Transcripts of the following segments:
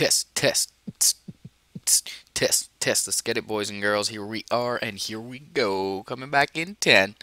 Test, test, tst, tst, test, test. Let's get it, boys and girls. Here we are, and here we go. Coming back in 10.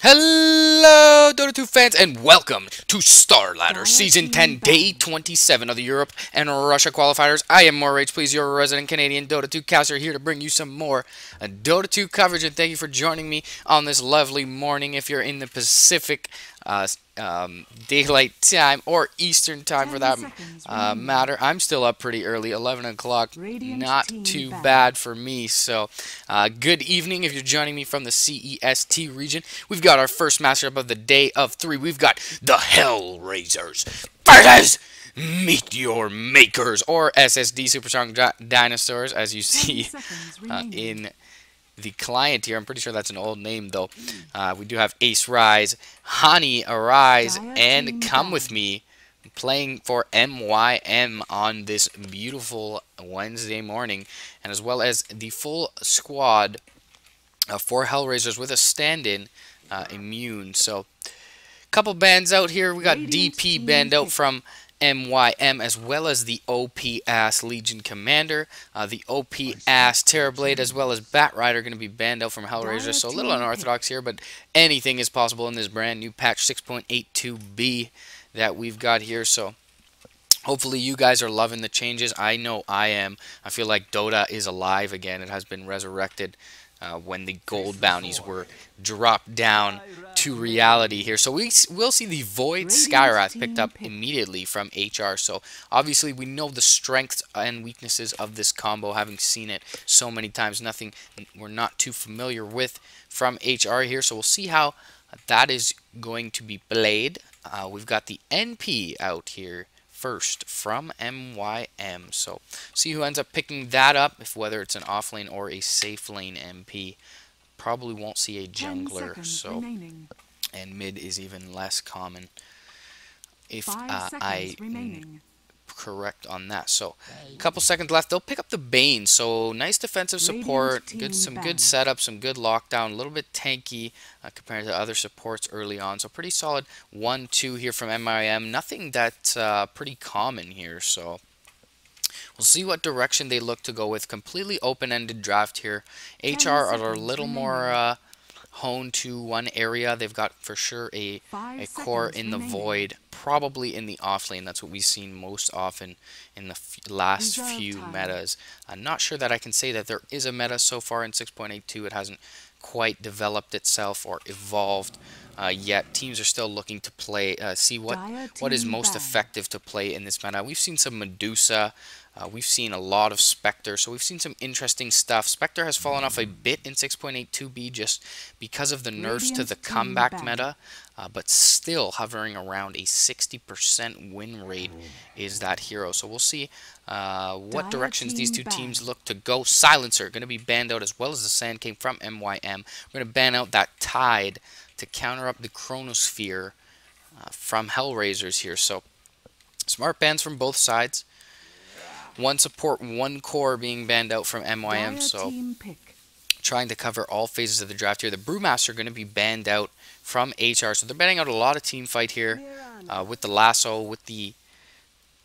Hello, Dota 2 fans, and welcome to Starladder Season 10, Day 27 of the Europe and Russia qualifiers. I am More Rage Please, your resident Canadian Dota 2 caster, here to bring you some more Dota 2 coverage, and thank you for joining me on this lovely morning. If you're in the Pacific daylight time or Eastern time for that matter, I'm still up pretty early, 11 o'clock, not too bad for me. So good evening if you're joining me from the CEST region. We've got our first matchup of the day of 3. We've got the Hellraisers versus Meteor Makers, or SSD Super Strong Dinosaurs, as you see in the client here. I'm pretty sure that's an old name, though. We do have Ace Rise, Honey Arise, and Come With Me playing for MYM on this beautiful Wednesday morning, and as well as the full squad for Hellraisers with a stand-in, Immune. So, couple bands out here. We got DP band out from MYM, as well as the OP-ass Legion Commander, the OP-ass Terrorblade, as well as Batrider going to be banned out from Hellraiser. So a little unorthodox here, but anything is possible in this brand new patch 6.82b that we've got here. So hopefully you guys are loving the changes. I know I am. I feel like Dota is alive again. It has been resurrected when the gold bounties were dropped down to reality here. So we'll see the Void Skywrath picked up immediately from HR. So obviously we know the strengths and weaknesses of this combo, having seen it so many times. Nothing we're not too familiar with from HR here. So we'll see how that is going to be played. We've got the NP out here first from MYM. So see who ends up picking that up, if whether it's an off lane or a safe lane MP. Probably won't see a jungler, so remaining. And mid is even less common, if I'm correct on that. So a couple seconds left. They'll pick up the Bane, so nice defensive support, some good setup, some good lockdown, a little bit tanky compared to other supports early on. So pretty solid 1-2 here from MIM. Nothing that's pretty common here, so we'll see what direction they look to go with. Completely open-ended draft here. HR are a little more honed to one area. They've got for sure a core in the Void, probably in the off lane. That's what we've seen most often in the last few metas. I'm not sure that I can say that there is a meta so far in 6.82. It hasn't quite developed itself or evolved yet. Teams are still looking to play, see what is most effective to play in this meta. We've seen some Medusa. We've seen a lot of Spectre, so we've seen some interesting stuff. Spectre has fallen off a bit in 6.82b just because of the nerfs to the comeback meta, but still hovering around a 60% win rate is that hero. So we'll see what directions these two teams look to go. Silencer going to be banned out, as well as the Sand King from MYM. We're going to ban out that Tide to counter up the Chronosphere from Hellraisers here. So smart bans from both sides. One support, one core being banned out from MYM, so trying to cover all phases of the draft here. The Brewmaster going to be banned out from HR, so they're banning out a lot of team fight here with the Lasso, with the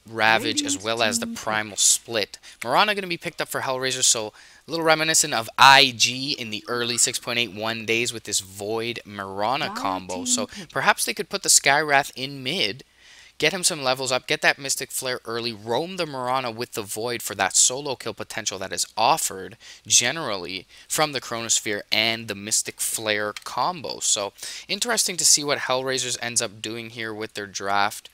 Ravage, as well as the Primal Split. Mirana going to be picked up for Hellraiser, so a little reminiscent of IG in the early 6.81 days with this Void Mirana combo. So perhaps they could put the Skywrath in mid, get him some levels up, get that Mystic Flare early, roam the Mirana with the Void for that solo kill potential that is offered generally from the Chronosphere and the Mystic Flare combo. So interesting to see what Hellraisers ends up doing here with their draft.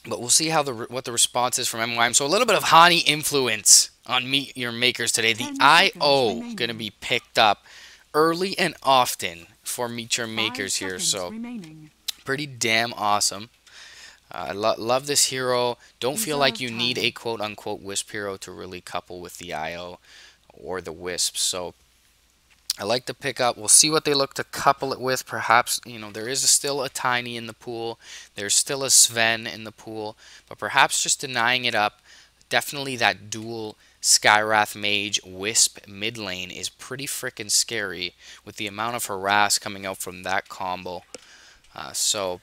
But we'll see how what the response is from MYM. So a little bit of Hani influence on Meteor Makers today. The IO going to be picked up early and often for Meteor Makers here. So pretty damn awesome. I love this hero. Don't feel like you need a quote-unquote Wisp hero to really couple with the IO or the Wisp. So I like to pick up. We'll see what they look to couple it with. Perhaps, you know, there is still a Tiny in the pool. There's still a Sven in the pool. But perhaps just denying it up. Definitely that dual Skywrath Mage Wisp mid lane is pretty freaking scary with the amount of harass coming out from that combo. So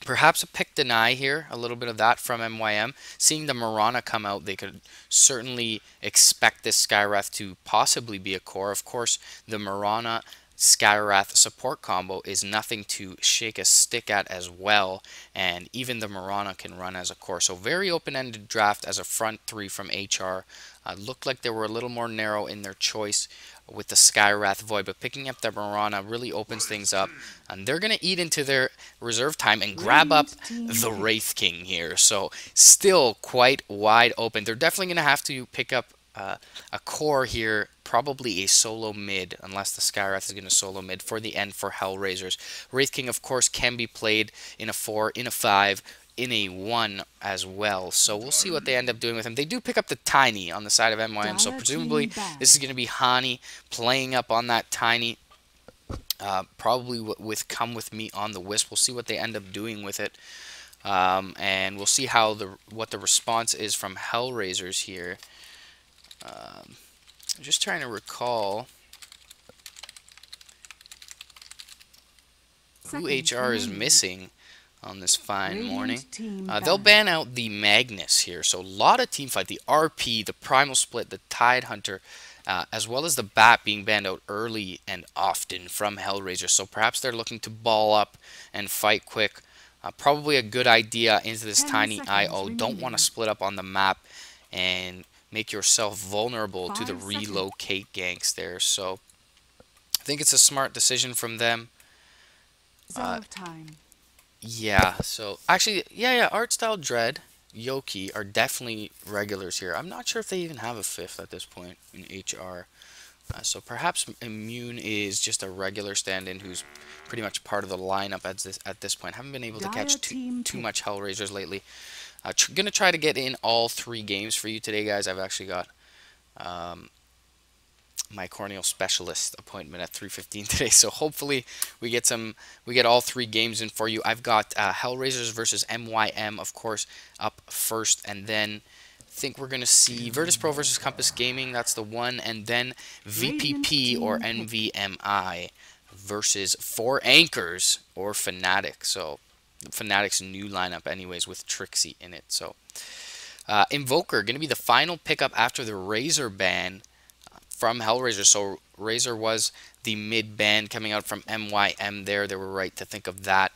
perhaps a pick deny here, a little bit of that from MYM. Seeing the Mirana come out, they could certainly expect this Skywrath to possibly be a core. Of course, the Mirana Skywrath support combo is nothing to shake a stick at as well, and even the Mirana can run as a core. So very open-ended draft as a front three from HR. Looked like they were a little more narrow in their choice with the Skywrath Void, but picking up the Mirana really opens things up, and they're going to eat into their reserve time and grab up the Wraith King here. So still quite wide open. They're definitely going to have to pick up a core here, probably a solo mid, unless the Skywrath is going to solo mid for the end for Hellraisers. Wraith King, of course, can be played in a 4, in a 5, in a 1 as well. So we'll see what they end up doing with him. They do pick up the Tiny on the side of MYM, so presumably this is going to be Hani playing up on that Tiny. Probably with Come With Me on the Wisp. We'll see what they end up doing with it. And we'll see how what the response is from Hellraisers here. I'm just trying to recall who HR is missing on this fine morning. They'll ban out the Magnus here, so a lot of team fight. The RP, the Primal Split, the Tide Hunter, as well as the Bat being banned out early and often from Hellraiser. So perhaps they're looking to ball up and fight quick. Probably a good idea into this tiny IO. Don't want to split up on the map and make yourself vulnerable to the relocate ganks there. So I think it's a smart decision from them. Yeah, so actually, yeah, Art Style Dread, Yoki are definitely regulars here. I'm not sure if they even have a 5th at this point in HR. So perhaps Immune is just a regular stand-in who's pretty much part of the lineup at this point. Haven't been able to catch too much Hellraisers lately. Gonna try to get in all 3 games for you today, guys. I've actually got my corneal specialist appointment at 3:15 today, so hopefully we get all 3 games in for you. I've got Hellraisers versus MYM, of course, up first, and then I think we're gonna see Virtus Pro versus Compass Gaming. That's the one, and then VPP or NVMI versus 4Anchors or Fnatic. So Fnatic's new lineup anyways with Trixie in it. So Invoker going to be the final pickup after the Razor ban from Hellraiser. So Razor was the mid ban coming out from MYM there. They were right to think of that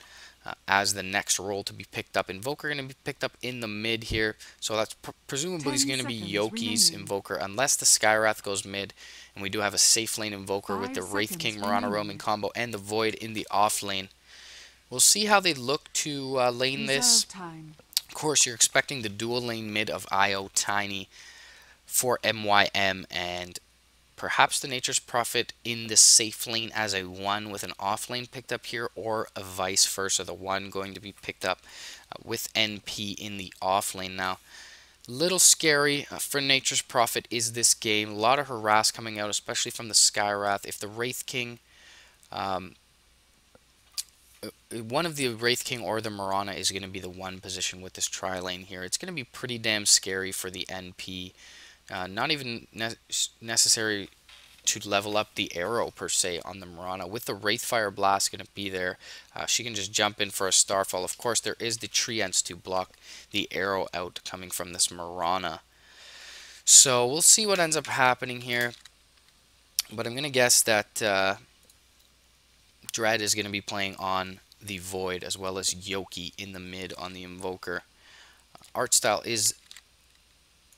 as the next role to be picked up. Invoker going to be picked up in the mid here. So that's presumably going to be Yoki's Invoker unless the Skywrath goes mid. And we do have a safe lane Invoker with the Wraith King Mirana roaming combo and the Void in the off lane. We'll see how they look to lane this. Of course, you're expecting the dual lane mid of IO Tiny for MYM and perhaps the Nature's Prophet in the safe lane as a 1 with an off lane picked up here, or a vice versa, the 1 going to be picked up with NP in the off lane. Now, little scary for Nature's Prophet is this game. A lot of harass coming out, especially from the Skywrath. If the Wraith King... one of the Wraith King or the Mirana is going to be the 1 position with this tri-lane here. It's going to be pretty damn scary for the NP. Not even necessary to level up the arrow per se on the Mirana. With the Wraithfire Blast going to be there, she can just jump in for a Starfall. Of course, there is the Treants to block the arrow out coming from this Mirana. So we'll see what ends up happening here. But I'm going to guess that Dread is going to be playing on the Void as well as Yoki in the mid on the Invoker. Art Style is,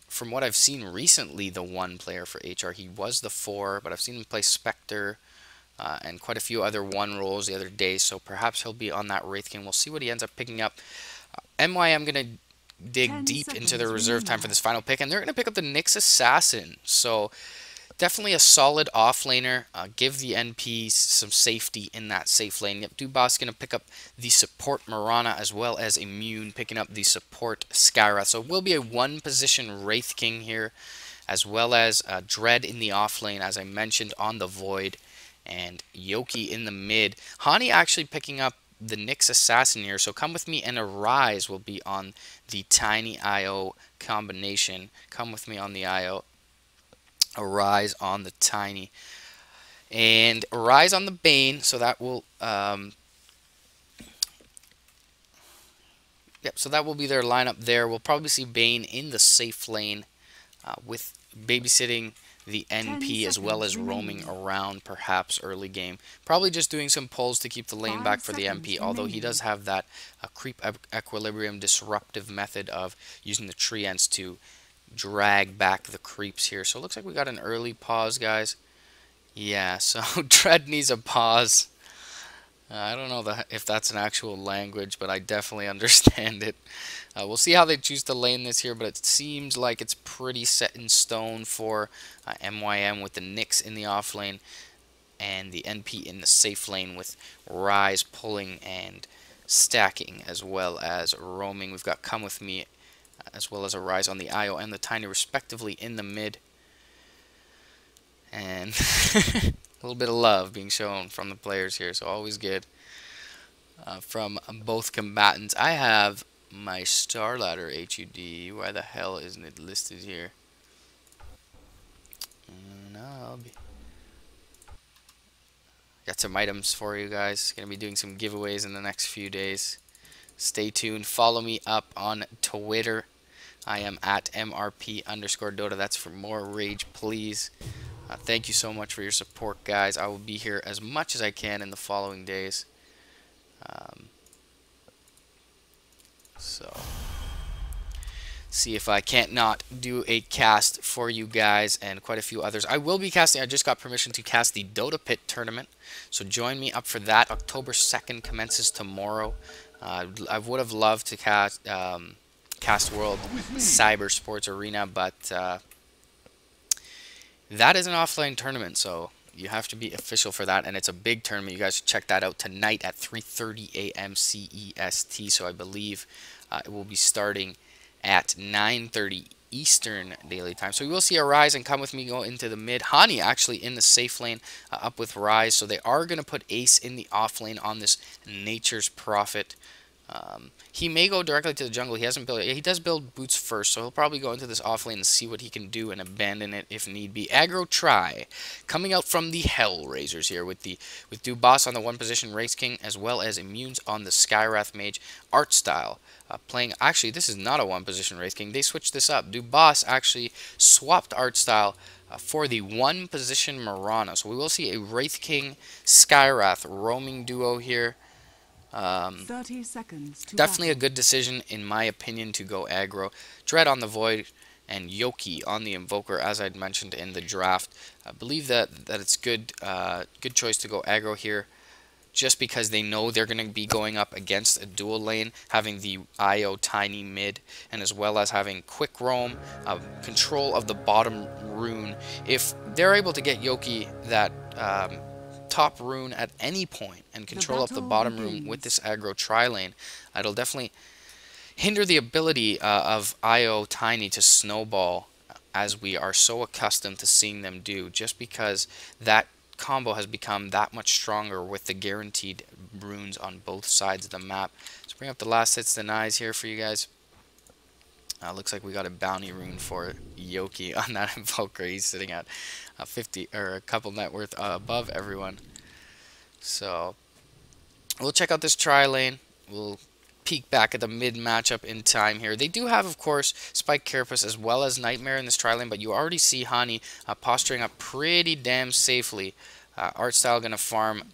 from what I've seen recently, the 1 player for HR. He was the 4, but I've seen him play Spectre and quite a few other 1 roles the other day, so perhaps he'll be on that Wraith King. We'll see what he ends up picking up. MYM going to dig deep into their reserve time for this final pick, and they're going to pick up the Nyx Assassin. So definitely a solid offlaner. Give the NP some safety in that safe lane. Yep, Dubas going to pick up the support Mirana as well as Immune picking up the support Skywrath. So it will be a 1 position Wraith King here, as well as Dread in the off lane, as I mentioned, on the Void, and Yoki in the mid. Hani actually picking up the Nyx Assassin here. So Come With Me and Arise will be on the Tiny IO combination. Come With Me on the IO. Arise on the Tiny, and Arise on the Bane, so that will so that will be their lineup there. We'll probably see Bane in the safe lane with babysitting the NP as well as roaming around perhaps early game. Probably just doing some pulls to keep the lane back for the MP, although he does have that creep equilibrium disruptive method of using the tree ends to drag back the creeps here. So it looks like we got an early pause, guys. Yeah, so Dread needs a pause. I don't know if that's an actual language, but I definitely understand it. We'll see how they choose to lane this here, but it seems like it's pretty set in stone for MYM with the Nyx in the off lane and the NP in the safe lane with Rise pulling and stacking as well as roaming. We've got Come With Me as well as a Rise on the IO and the Tiny respectively in the mid. And a little bit of love being shown from the players here, so always good from both combatants. I have my Starladder HUD. Why the hell isn't it listed here? No, got some items for you guys. Gonna be doing some giveaways in the next few days. Stay tuned. Follow me up on Twitter. I am at MRP_Dota. That's for more rage, please. Thank you so much for your support, guys. I will be here as much as I can in the following days. So, see if I can't not do a cast for you guys and quite a few others. I will be casting. I just got permission to cast the Dota Pit tournament, so join me up for that. October 2nd commences tomorrow. I would have loved to cast World Cyber Sports Arena, but that is an offline tournament, so you have to be official for that, and it's a big tournament. You guys should check that out tonight at 3:30 a.m. CEST, so I believe it will be starting at 9:30 Eastern Daily Time. So we will see a Rise and Come With Me go into the mid. Hani actually in the safe lane up with Rise, so they are going to put Ace in the off lane on this Nature's Prophet. He may go directly to the jungle. He hasn't built it. He does build boots first, so he'll probably go into this offlane and see what he can do and abandon it if need be. Aggro try coming out from the Hellraisers here with Dubas on the one position Race King as well as Immunes on the Skywrath Mage. Art style playing. Actually, this is not a one position Race King. They switched this up. Dubas actually swapped art style for the one position Mirana. So we will see a Wraith King Skywrath roaming duo here. 30 seconds to definitely a good decision in my opinion to go aggro. Dread on the Void and Yoki on the Invoker, as I'd mentioned in the draft. I believe that it's good choice to go aggro here, just because they know they're going to be going up against a dual lane, having the IO Tiny mid, and as well as having quick roam, control of the bottom rune. If they're able to get Yoki that top rune at any point and control up the bottom rune with this aggro tri-lane, it'll definitely hinder the ability of IO Tiny to snowball, as we are so accustomed to seeing them do, just because that combo has become that much stronger with the guaranteed runes on both sides of the map. Let's bring up the last hits denies here for you guys. Looks like we got a bounty rune for Yoki on that Invoker. He's sitting at 50 or a couple net worth above everyone. So we'll check out this tri lane. We'll peek back at the mid matchup in time here. They do have, of course, Spike Carapace as well as Nightmare in this tri lane, but you already see Hani posturing up pretty damn safely. Art style gonna farm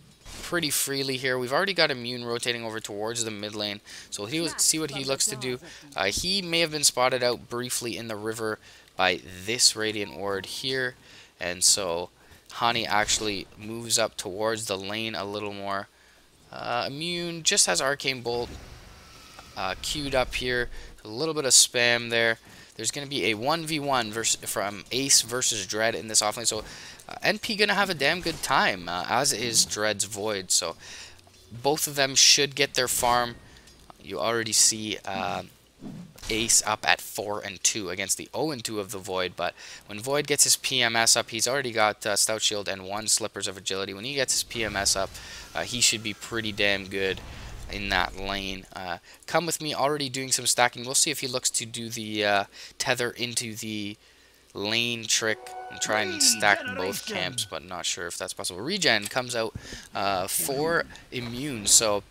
pretty freely here. We've already got Immune rotating over towards the mid lane, so he'll see what he looks to do. He may have been spotted out briefly in the river by this Radiant Ward here, and so Hani actually moves up towards the lane a little more. Immune just has Arcane Bolt queued up here. A little bit of spam there. There's going to be a 1v1 from Ace versus Dread in this offlane. So NP going to have a damn good time, as is Dread's Void. So both of them should get their farm. You already see Ace up at 4-2 against the 0-2 of the Void. But when Void gets his PMS up, he's already got Stout Shield and 1 Slippers of Agility. When he gets his PMS up, he should be pretty damn good in that lane. Come With Me already doing some stacking. We'll see if he looks to do the tether into the lane trick and try and stack both camps, but not sure if that's possible. Regen comes out for Immune, so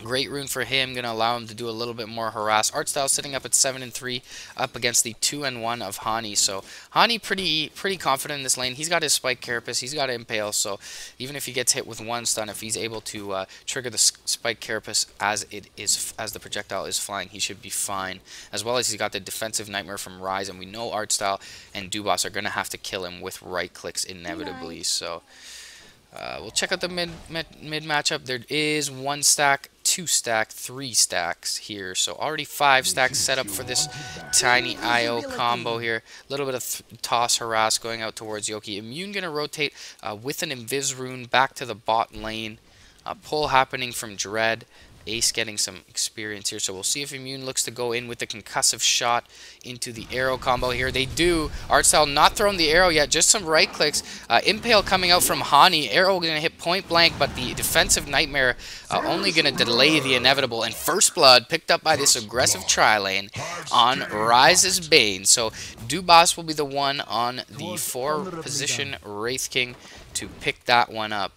Great rune for him, gonna allow him to do a little bit more harass. Artstyle sitting up at 7-3, up against the 2-1 of Hani. So Hani pretty confident in this lane. He's got his Spike Carapace, he's got Impale. So even if he gets hit with one stun, if he's able to trigger the Spike Carapace as the projectile is flying, he should be fine. As well as he's got the defensive Nightmare from Rise, and we know Artstyle and Dubas are gonna have to kill him with right clicks inevitably. So we'll check out the mid matchup. There is 1 stack, 2 stack, 3 stacks here. So already 5 stacks set up for this tiny IO combo here. A little bit of toss harass going out towards Yoki. Immune going to rotate with an Invis rune back to the bot lane. Pull happening from Dread. Ace getting some experience here, so we'll see if Immune looks to go in with the concussive shot into the arrow combo here. They do. Artstyle not throwing the arrow yet, just some right clicks. Impale coming out from Hani. Arrow going to hit point blank, but the defensive Nightmare only going to delay the inevitable. And First Blood picked up by this aggressive tri-lane on Rise's Bane. So Dubas will be the one on the 4 position Wraith King to pick that one up.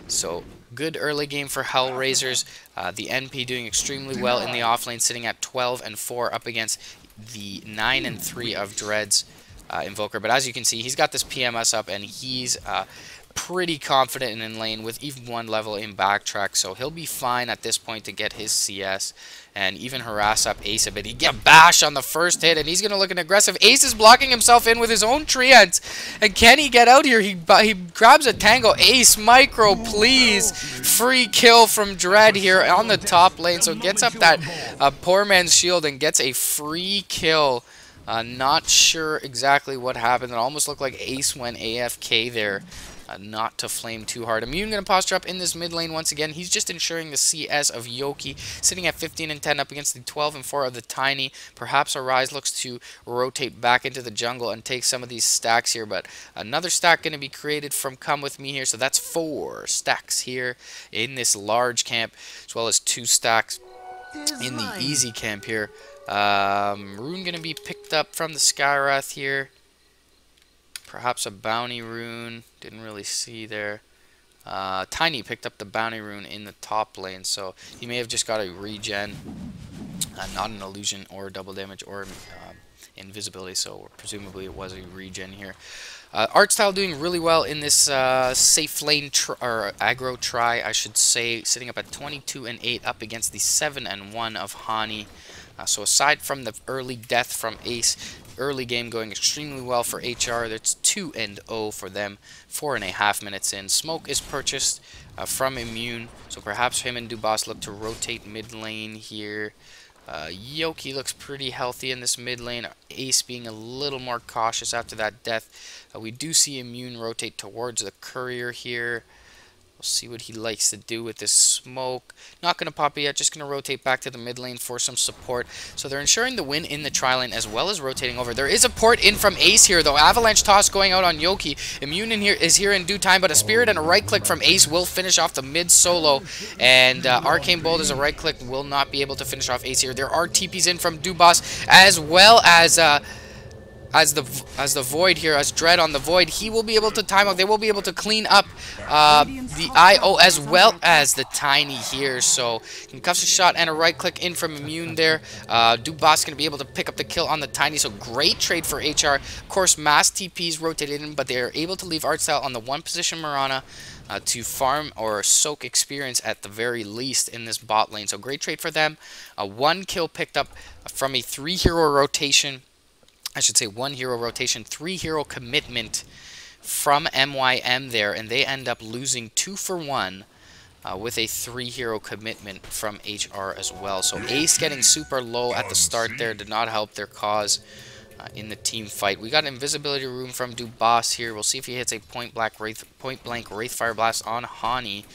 So good early game for Hellraisers. The NP doing extremely well in the offlane, sitting at 12-4 up against the 9-3 of Dread's Invoker. But as you can see, he's got this PMS up, and he's pretty confident in lane with even 1 level in backtrack. So he'll be fine at this point to get his CS and even harass up Ace a bit. He get bash on the first hit, and he's going to look an aggressive. Ace is blocking himself in with his own treants. And can he get out here? He grabs a tango. Ace, micro, please. Free kill from Dread here on the top lane. So gets up that poor man's shield and gets a free kill. Not sure exactly what happened. It almost looked like Ace went AFK there. Not to flame too hard. Immune going to posture up in this mid lane once again. He's just ensuring the CS of Yoki, sitting at 15-10 up against the 12-4 of the Tiny. Perhaps Arise looks to rotate back into the jungle and take some of these stacks here, but another stack going to be created from Come With Me here, so that's 4 stacks here in this large camp, as well as 2 stacks in the easy camp here. Rune going to be picked up from the Skywrath here. Perhaps a bounty rune. Didn't really see there. Tiny picked up the bounty rune in the top lane, so he may have just got a regen. Not an illusion or double damage or invisibility, so presumably it was a regen here. Artstyle doing really well in this safe lane or aggro try, I should say, sitting up at 22-8 up against the 7-1 of Hani. So aside from the early death from Ace, early game going extremely well for HR. That's 2-0 for them, 4.5 minutes in. Smoke is purchased from Immune, so perhaps him and Dubas look to rotate mid lane here. Yoki looks pretty healthy in this mid lane. Ace being a little more cautious after that death. We do see Immune rotate towards the courier here. We'll see what he likes to do with this smoke. Not going to pop it yet, just going to rotate back to the mid lane for some support. So they're ensuring the win in the tri-lane as well as rotating over. There is a port in from Ace here, though. Avalanche toss going out on Yoki. Immune is here in due time, but a Spirit and a right click from Ace will finish off the mid solo. And Arcane Bolt as a right click will not be able to finish off Ace here. There are TPs in from Dubas as well as the Void here, as Dread on the Void. He will be able to time out. They will be able to clean up the IO as well as the Tiny here. So concussive shot and a right click in from Immune there. Dubas going to be able to pick up the kill on the Tiny. So great trade for HR. Of course, mass TPs rotated in, but they are able to leave Artstyle on the 1 position Mirana to farm or soak experience at the very least in this bot lane. So great trade for them. 1 kill picked up from a 3-hero rotation. I should say 1 hero rotation, 3 hero commitment from MYM there, and they end up losing 2 for 1 with a 3 hero commitment from HR as well. So Ace getting super low at the start there did not help their cause in the team fight. We got invisibility room from Dubas here. We'll see if he hits a point blank Wraithfire Blast on Hani.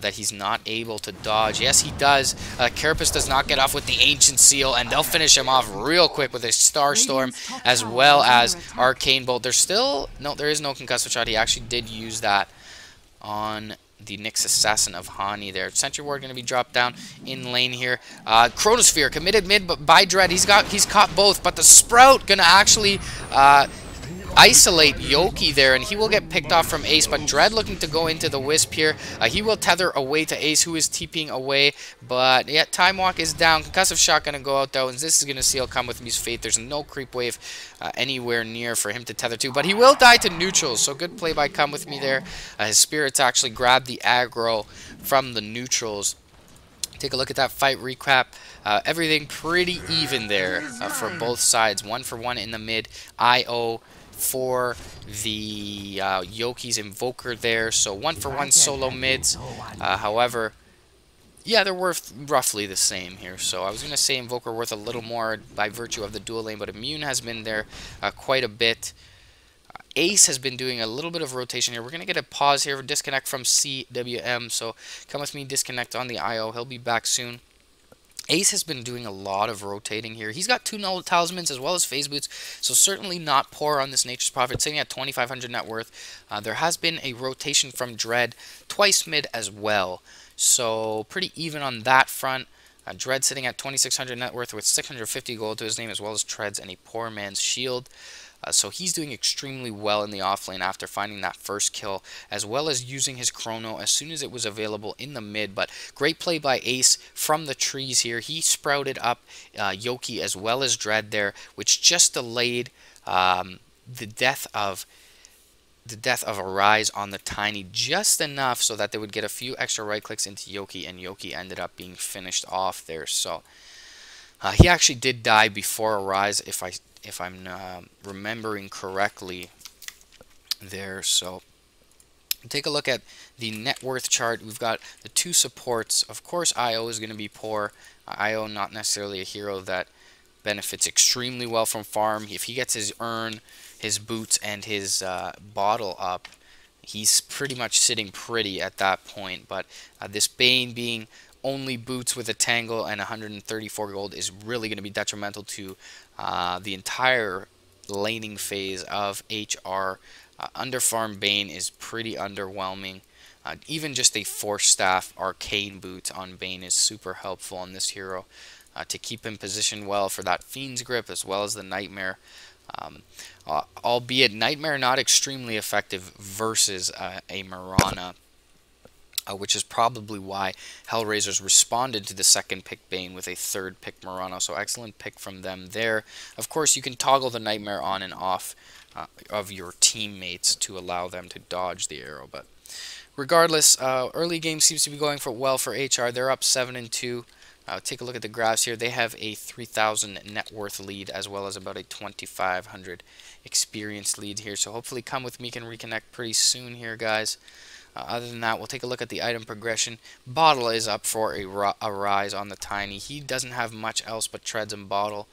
That he's not able to dodge. Yes, he does. Carapace does not get off with the Ancient Seal, and they'll finish him off real quick with a Star Storm as well as Arcane Bolt. There's still there is no concussive shot. He actually did use that on the Nyx Assassin of Hani there. Sentry Ward going to be dropped down in lane here. Chronosphere committed mid by Dread. He's caught both, but the Sprout going to actually isolate Yoki there, and he will get picked off from Ace, but Dread looking to go into the Wisp here. He will tether away to Ace, who is TPing away, but yeah, Time Walk is down. Concussive Shot going to go out, though, and this is going to seal Come With Me's fate. There's no creep wave anywhere near for him to tether to, but he will die to neutrals, so good play by Come With Me there. His spirits actually grabbed the aggro from the neutrals. Take a look at that fight recap. Everything pretty even there for both sides. 1 for 1 in the mid. IO for the Yoki's Invoker there. So 1 for 1 solo mids. However, yeah, they're worth roughly the same here. So I was going to say Invoker worth a little more by virtue of the dual lane, but Immune has been there quite a bit. Ace has been doing a little bit of rotation here. We're going to get a pause here, disconnect from CWM. So Come With Me, disconnect on the IO. He'll be back soon. Ace has been doing a lot of rotating here. He's got 2 null talismans as well as phase boots, so certainly not poor on this Nature's Prophet, sitting at 2,500 net worth. There has been a rotation from Dread, twice mid as well, so pretty even on that front. Dread sitting at 2,600 net worth with 650 gold to his name, as well as Treads and a poor man's shield. So he's doing extremely well in the offlane after finding that first kill, as well as using his chrono as soon as it was available in the mid. But great play by Ace from the trees here. He sprouted up Yoki as well as Dread there, which just delayed the death of Arise on the Tiny just enough so that they would get a few extra right clicks into Yoki, and Yoki ended up being finished off there. So he actually did die before Arise, if I'm remembering correctly there. So take a look at the net worth chart. We've got the 2 supports. Of course, IO is going to be poor. IO not necessarily a hero that benefits extremely well from farm. If he gets his urn, his boots, and his bottle up, he's pretty much sitting pretty at that point. But this Bane being only boots with a tangle and 134 gold is really going to be detrimental to the entire laning phase of HR. Underfarm Bane is pretty underwhelming. Even just a Force Staff Arcane Boot on Bane is super helpful on this hero to keep him positioned well for that Fiend's Grip as well as the Nightmare. Albeit Nightmare not extremely effective versus a Mirana. Which is probably why Hellraisers responded to the second pick Bane with a third pick Mirana. So excellent pick from them there. Of course, you can toggle the Nightmare on and off of your teammates to allow them to dodge the arrow. But regardless, early game seems to be going well for HR. They're up 7-2. Take a look at the graphs here. They have a 3,000 net worth lead as well as about a 2,500 experience lead here. So hopefully Come With Me can reconnect pretty soon here, guys. Other than that, we'll take a look at the item progression. Bottle is up for a rise on the Tiny. He doesn't have much else but Treads and Bottle.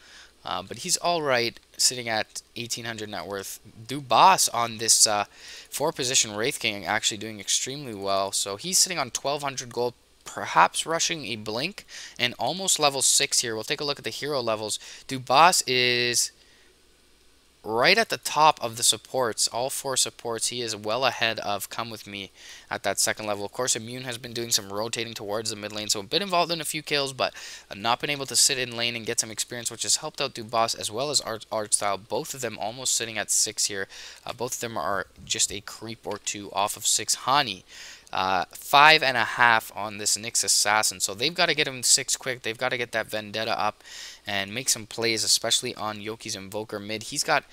But he's alright, sitting at 1,800 net worth. Dubas on this 4-position Wraith King actually doing extremely well. So he's sitting on 1,200 gold, perhaps rushing a Blink, and almost level 6 here. We'll take a look at the hero levels. Dubas is right at the top of the supports, all 4 supports. He is well ahead of Come With Me at that second level. Of course, Immune has been doing some rotating towards the mid lane, so a bit involved in a few kills, but not been able to sit in lane and get some experience, which has helped out Dubas as well as Artstyle. Both of them almost sitting at 6 here. Both of them are just a creep or 2 off of 6. Hani, 5.5 on this Nyx Assassin, so they've got to get him 6 quick. They've got to get that Vendetta up and make some plays, especially on Yoki's Invoker mid. He's got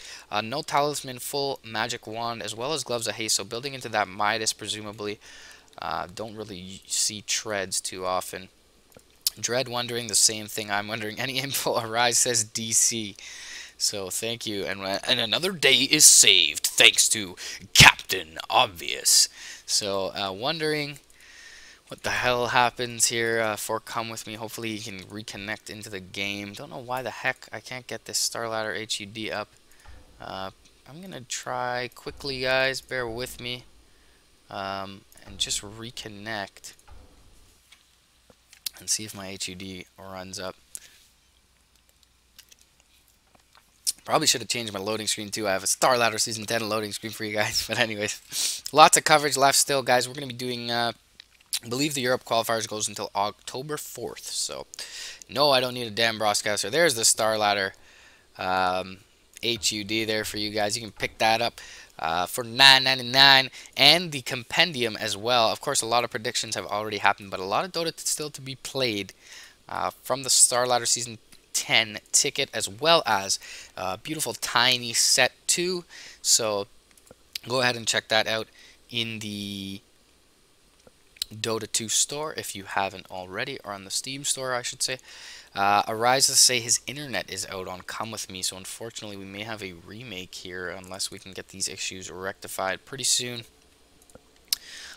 no talisman, full magic wand, as well as gloves of haste, so building into that Midas presumably. Don't really see Treads too often. Dread wondering the same thing I'm wondering. Any info? Arise says DC. So thank you, and another day is saved thanks to Captain Obvious. So wondering what the hell happens here for Come With Me. Hopefully he can reconnect into the game. Don't know why the heck I can't get this Starladder HUD up. I'm gonna try quickly, guys. Bear with me, and just reconnect and see if my HUD runs up. Probably should have changed my loading screen too. I have a Starladder Season 10 loading screen for you guys. But anyways, lots of coverage left still, guys. We're going to be doing, I believe the Europe Qualifiers goes until October 4th. So, no, I don't need a damn broadcaster. There's the Starladder HUD there for you guys. You can pick that up for $9.99, and the compendium as well. Of course, a lot of predictions have already happened, but a lot of Dota still to be played from the Starladder Season 10 ticket, as well as beautiful tiny set 2. So go ahead and check that out in the Dota 2 store if you haven't already, or on the Steam store, I should say. Arise to say his internet is out on Come With Me, so unfortunately we may have a remake here unless we can get these issues rectified pretty soon.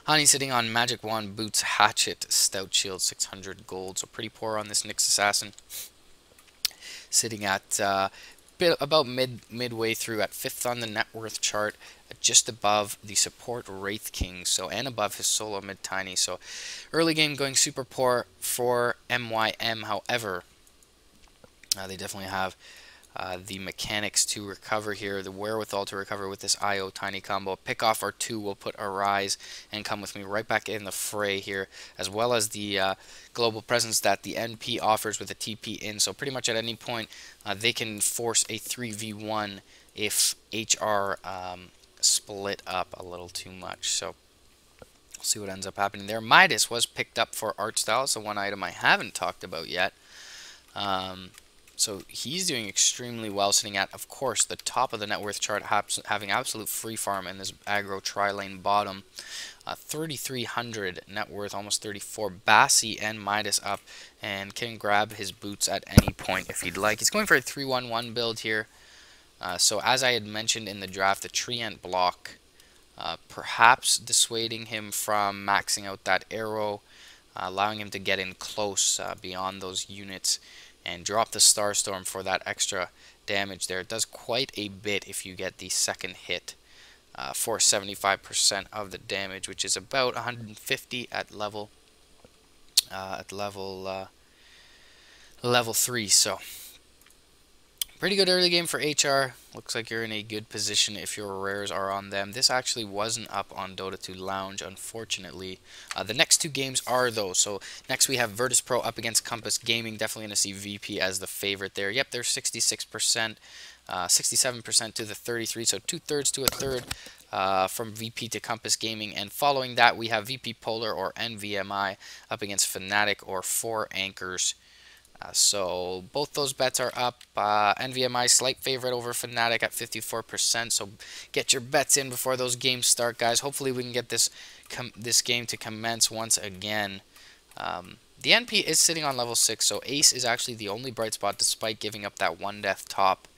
Honey sitting on Magic Wand, Boots, Hatchet, Stout Shield, 600 gold, so pretty poor on this Nyx Assassin. Sitting at about midway through at 5th on the net worth chart, just above the support Wraith King, so, and above his solo mid tiny. So early game going super poor for MYM. However, they definitely have the mechanics to recover here, the wherewithal to recover with this IO tiny combo. Pick off our 2 will put Arise and Come With Me right back in the fray here, as well as the global presence that the NP offers with a TP in. So pretty much at any point they can force a 3v1 if HR split up a little too much. So we'll see what ends up happening there. Midas was picked up for art style, so one item I haven't talked about yet. So he's doing extremely well, sitting at, of course, the top of the net worth chart, having absolute free farm in this aggro tri-lane bottom. 3,300 net worth, almost 34. Bassi and Midas up, and can grab his boots at any point if he'd like. He's going for a 3-1-1 build here. So as I had mentioned in the draft, the Treant block, perhaps dissuading him from maxing out that arrow, allowing him to get in close beyond those units, and drop the Starstorm for that extra damage there. It does quite a bit if you get the second hit for 75% of the damage, which is about 150 at level 3. So pretty good early game for HR. Looks like you're in a good position if your rares are on them. This actually wasn't up on Dota 2 Lounge, unfortunately. The next 2 games are, though. So next we have Virtus Pro up against Compass Gaming. Definitely going to see VP as the favorite there. Yep, they're 66%, 67% to the 33, so 2/3 to a third from VP to Compass Gaming. And following that, we have VP Polar or NVMI up against Fnatic or 4Anchors. So both those bets are up. NVMI slight favorite over Fnatic at 54%. So get your bets in before those games start, guys. Hopefully we can get this game to commence once again. The NP is sitting on level 6, so Ace is actually the only bright spot despite giving up that 1 death top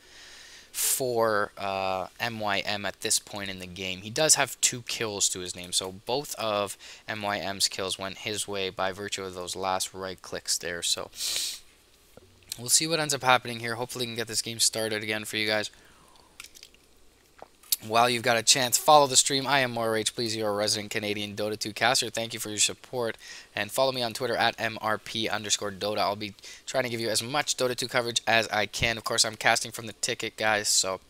for MYM at this point in the game. He does have 2 kills to his name, so both of MYM's kills went his way by virtue of those last right clicks there. So we'll see what ends up happening here. Hopefully we can get this game started again for you guys. While you've got a chance, follow the stream. I am MoreRage. Please, you're a resident Canadian Dota 2 caster. Thank you for your support. And follow me on Twitter at MRP_Dota. I'll be trying to give you as much Dota 2 coverage as I can. Of course, I'm casting from the ticket, guys, so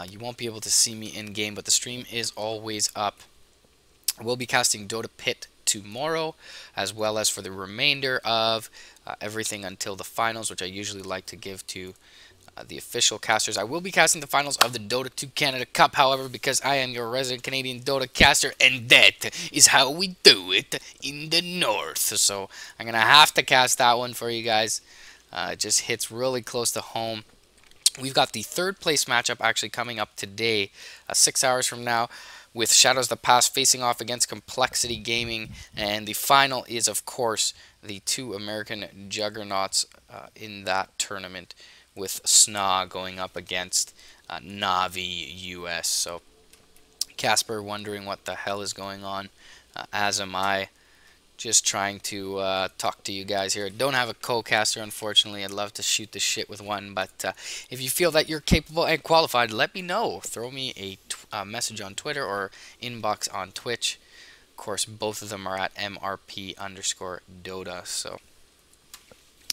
you won't be able to see me in-game, but the stream is always up. We'll be casting Dota Pit tomorrow, as well as for the remainder of everything until the finals, which I usually like to give to the official casters. I will be casting the finals of the Dota 2 Canada Cup, however, because I am your resident Canadian Dota caster, and that is how we do it in the north. So I'm going to have to cast that one for you guys. It just hits really close to home. We've got the 3rd place matchup actually coming up today, 6 hours from now, with Shadows the Past facing off against Complexity Gaming. And the final is, of course, the 2 American juggernauts in that tournament, with Sna going up against Navi US. So Casper wondering what the hell is going on, as am I. Just trying to talk to you guys here. Don't have a co-caster, unfortunately. I'd love to shoot the shit with one, but if you feel that you're capable and qualified, let me know. Throw me a message on Twitter or inbox on Twitch. Of course, both of them are at MRP_Dota. So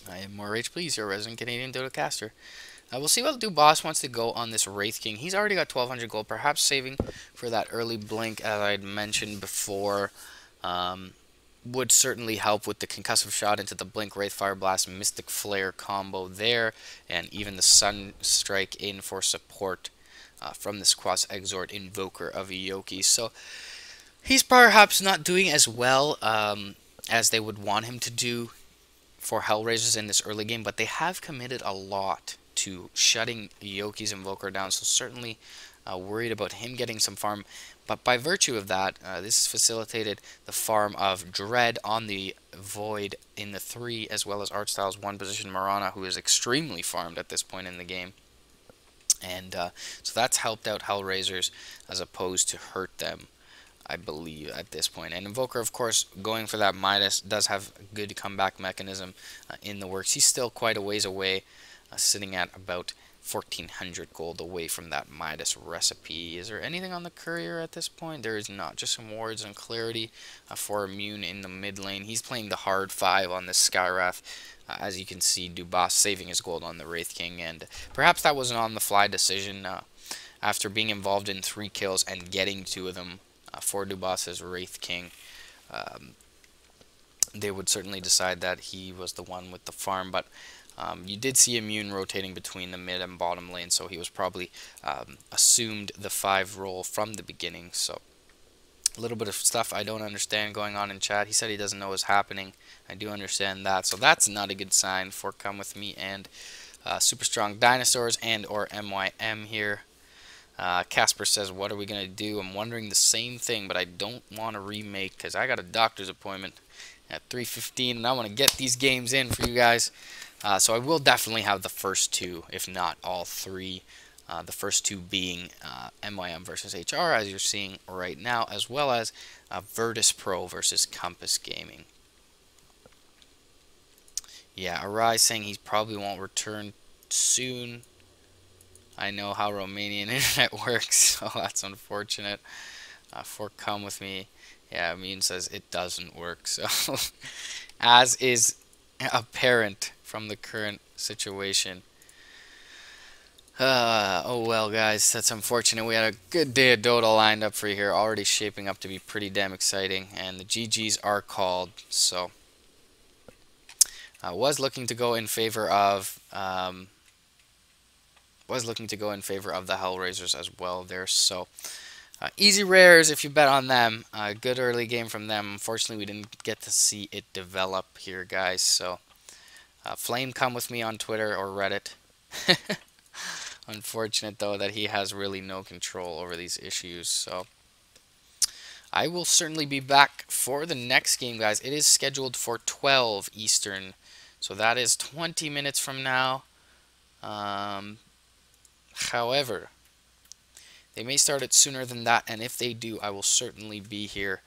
I am MoreRage, please, your resident Canadian Dota caster. We'll see what the boss wants to go on this Wraith King. He's already got 1,200 gold, perhaps saving for that early blink, as I had mentioned before. would certainly help with the concussive shot into the Blink, Wraith, Fire Blast, Mystic Flare combo there, and even the Sun Strike in for support from this Cross Exort Invoker of Yoki. So he's perhaps not doing as well as they would want him to do for Hellraisers in this early game, but they have committed a lot to shutting Yoki's Invoker down, so certainly worried about him getting some farm. But by virtue of that, this has facilitated the farm of Dread on the Void in the 3, as well as Artstyle's 1 position Marana, who is extremely farmed at this point in the game. And so that's helped out Hellraisers as opposed to hurt them, I believe, at this point. And Invoker, of course, going for that Midas, does have a good comeback mechanism in the works. He's still quite a ways away, sitting at about 1,400 gold away from that Midas recipe. Is there anything on the Courier at this point? There is not. Just some wards and clarity for Immune in the mid lane. He's playing the hard 5 on this Skywrath. As you can see, Dubas saving his gold on the Wraith King. And perhaps that was an on-the-fly decision after being involved in 3 kills and getting 2 of them for Dubas's Wraith King. They would certainly decide that he was the one with the farm, but you did see Immune rotating between the mid and bottom lane, so he was probably assumed the 5 role from the beginning. So a little bit of stuff I don't understand going on in chat. He said he doesn't know what's happening. I do understand that, so that's not a good sign for Come With Me and Super Strong Dinosaurs and or MYM here. Casper says, what are we going to do? I'm wondering the same thing, but I don't want to remake because I got a doctor's appointment at 3:15, and I want to get these games in for you guys. So I will definitely have the first 2, if not all 3. The first 2 being MYM versus HR, as you're seeing right now, as well as Virtus Pro versus Compass Gaming. Yeah, Arise saying he probably won't return soon. I know how Romanian internet works, so that's unfortunate. For Come With Me, yeah, Immune says it doesn't work, so as is apparent from the current situation. Oh well, guys, that's unfortunate. We had a good day of Dota lined up for you here, already shaping up to be pretty damn exciting, and the GGs are called. So I was looking to go in favor of the Hellraisers as well there. So easy rares if you bet on them. Good early game from them. Unfortunately, we didn't get to see it develop here, guys. So Flame, come with me on Twitter or Reddit. Unfortunate, though, that he has really no control over these issues. So I will certainly be back for the next game, guys. It is scheduled for 12 Eastern. So that is 20 minutes from now. However, they may start it sooner than that, and if they do, I will certainly be here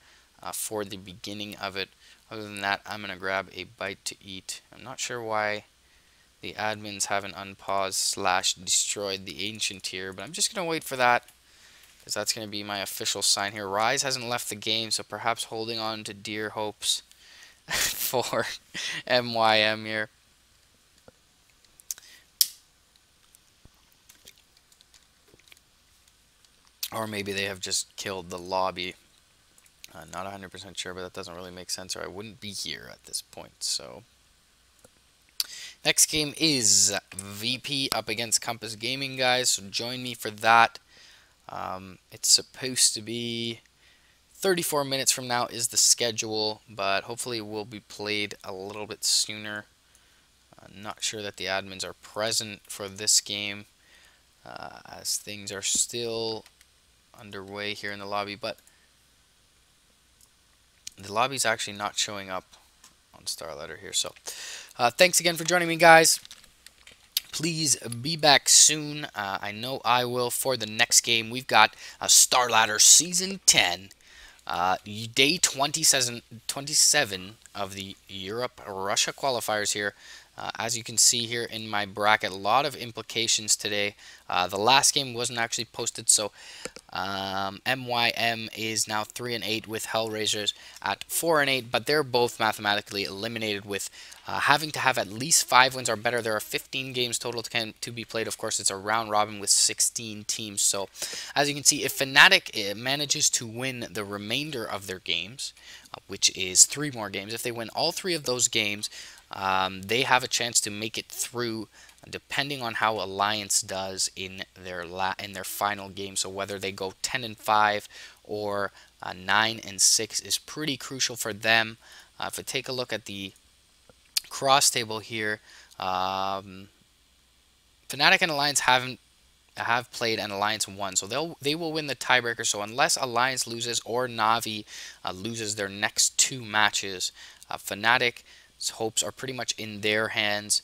for the beginning of it. Other than that, I'm going to grab a bite to eat. I'm not sure why the admins haven't unpaused / destroyed the ancient here, but I'm just going to wait for that, because that's going to be my official sign here. Rise hasn't left the game, so perhaps holding on to dear hopes for MYM here. Or maybe they have just killed the lobby. Not 100% sure, but that doesn't really make sense, or I wouldn't be here at this point. So next game is VP up against Compass Gaming, guys. So join me for that. It's supposed to be 34 minutes from now is the schedule, but hopefully it will be played a little bit sooner. I'm not sure that the admins are present for this game, as things are still underway here in the lobby, but the lobby's actually not showing up on Starladder here. So thanks again for joining me, guys. Please be back soon. I know I will for the next game. We've got Starladder Season 10, day 27 of the Europe-Russia qualifiers here. As you can see here in my bracket, a lot of implications today. The last game wasn't actually posted, so MYM is now 3-8 with Hellraisers at 4-8, but they're both mathematically eliminated with having to have at least 5 wins or better. There are 15 games total to be played. Of course, it's a round robin with 16 teams. So, as you can see, if Fnatic manages to win the remainder of their games, which is 3 more games, if they win all 3 of those games, they have a chance to make it through, depending on how Alliance does in their final game. So whether they go 10-5 or 9-6 is pretty crucial for them. If we take a look at the cross table here, Fnatic and Alliance have played, and Alliance won, so they will win the tiebreaker. So unless Alliance loses or Na'Vi loses their next 2 matches, Fnatic's hopes are pretty much in their hands.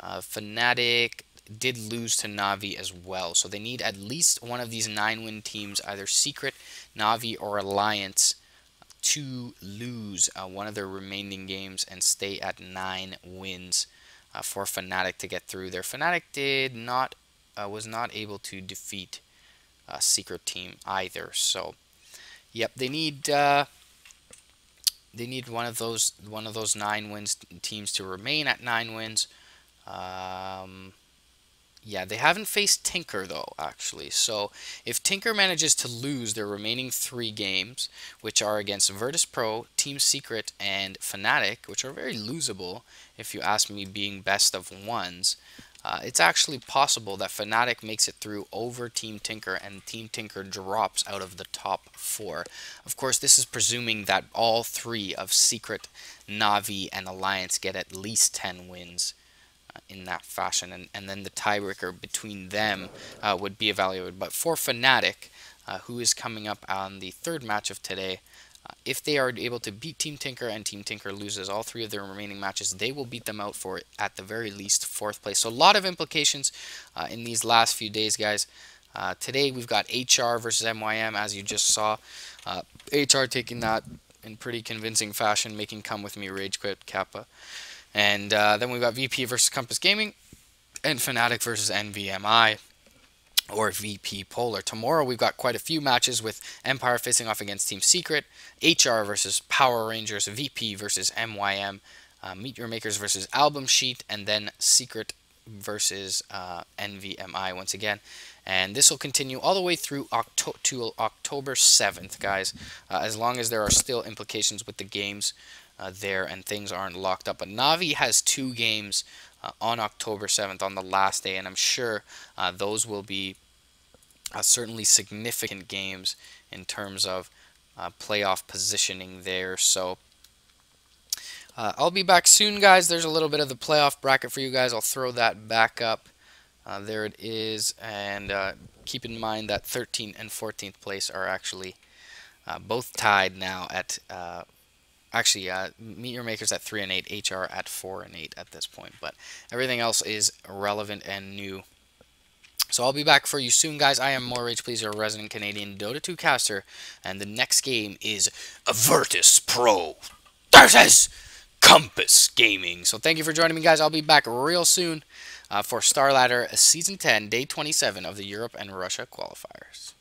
Fnatic did lose to Na'Vi as well, so they need at least one of these 9-win teams, either Secret, Na'Vi, or Alliance, to lose one of their remaining games and stay at 9 wins for Fnatic to get through there. Fnatic was not able to defeat Secret team either, so yep, they need one of those 9 wins teams to remain at 9 wins. Yeah, they haven't faced Tinker though, actually. So if Tinker manages to lose their remaining 3 games, which are against Virtus Pro, Team Secret, and Fnatic, which are very losable, if you ask me, being best of ones, it's actually possible that Fnatic makes it through over Team Tinker and Team Tinker drops out of the top 4. Of course, this is presuming that all 3 of Secret, Na'Vi, and Alliance get at least 10 wins in that fashion, and then the tiebreaker between them would be evaluated. But for Fnatic, who is coming up on the 3rd match of today, if they are able to beat Team Tinker and Team Tinker loses all 3 of their remaining matches, they will beat them out for, at the very least, 4th place. So a lot of implications in these last few days, guys. Today we've got HR versus MYM, as you just saw. HR taking that in pretty convincing fashion, making Come With Me Rage Quit Kappa. And then we've got VP versus Compass Gaming, and Fnatic versus NVMI, or VP Polar. Tomorrow we've got quite a few matches, with Empire facing off against Team Secret, HR versus Power Rangers, VP versus MYM, Meet Your Makers versus Album Sheet, and then Secret versus NVMI once again. And this will continue all the way through to October 7th, guys, as long as there are still implications with the games there and things aren't locked up. But Na'Vi has 2 games on October 7th on the last day, and I'm sure those will be certainly significant games in terms of playoff positioning there. So I'll be back soon, guys. There's a little bit of the playoff bracket for you guys. I'll throw that back up. There it is, and keep in mind that 13th and 14th place are actually both tied now at actually, Meet Your Makers at 3-8, HR at 4-8 at this point, but everything else is relevant and new. So I'll be back for you soon, guys. I am Rage, please, your resident Canadian Dota 2 caster, and the next game is Virtus Pro versus Compass Gaming. So thank you for joining me, guys. I'll be back real soon for Starladder Season 10, Day 27 of the Europe and Russia Qualifiers.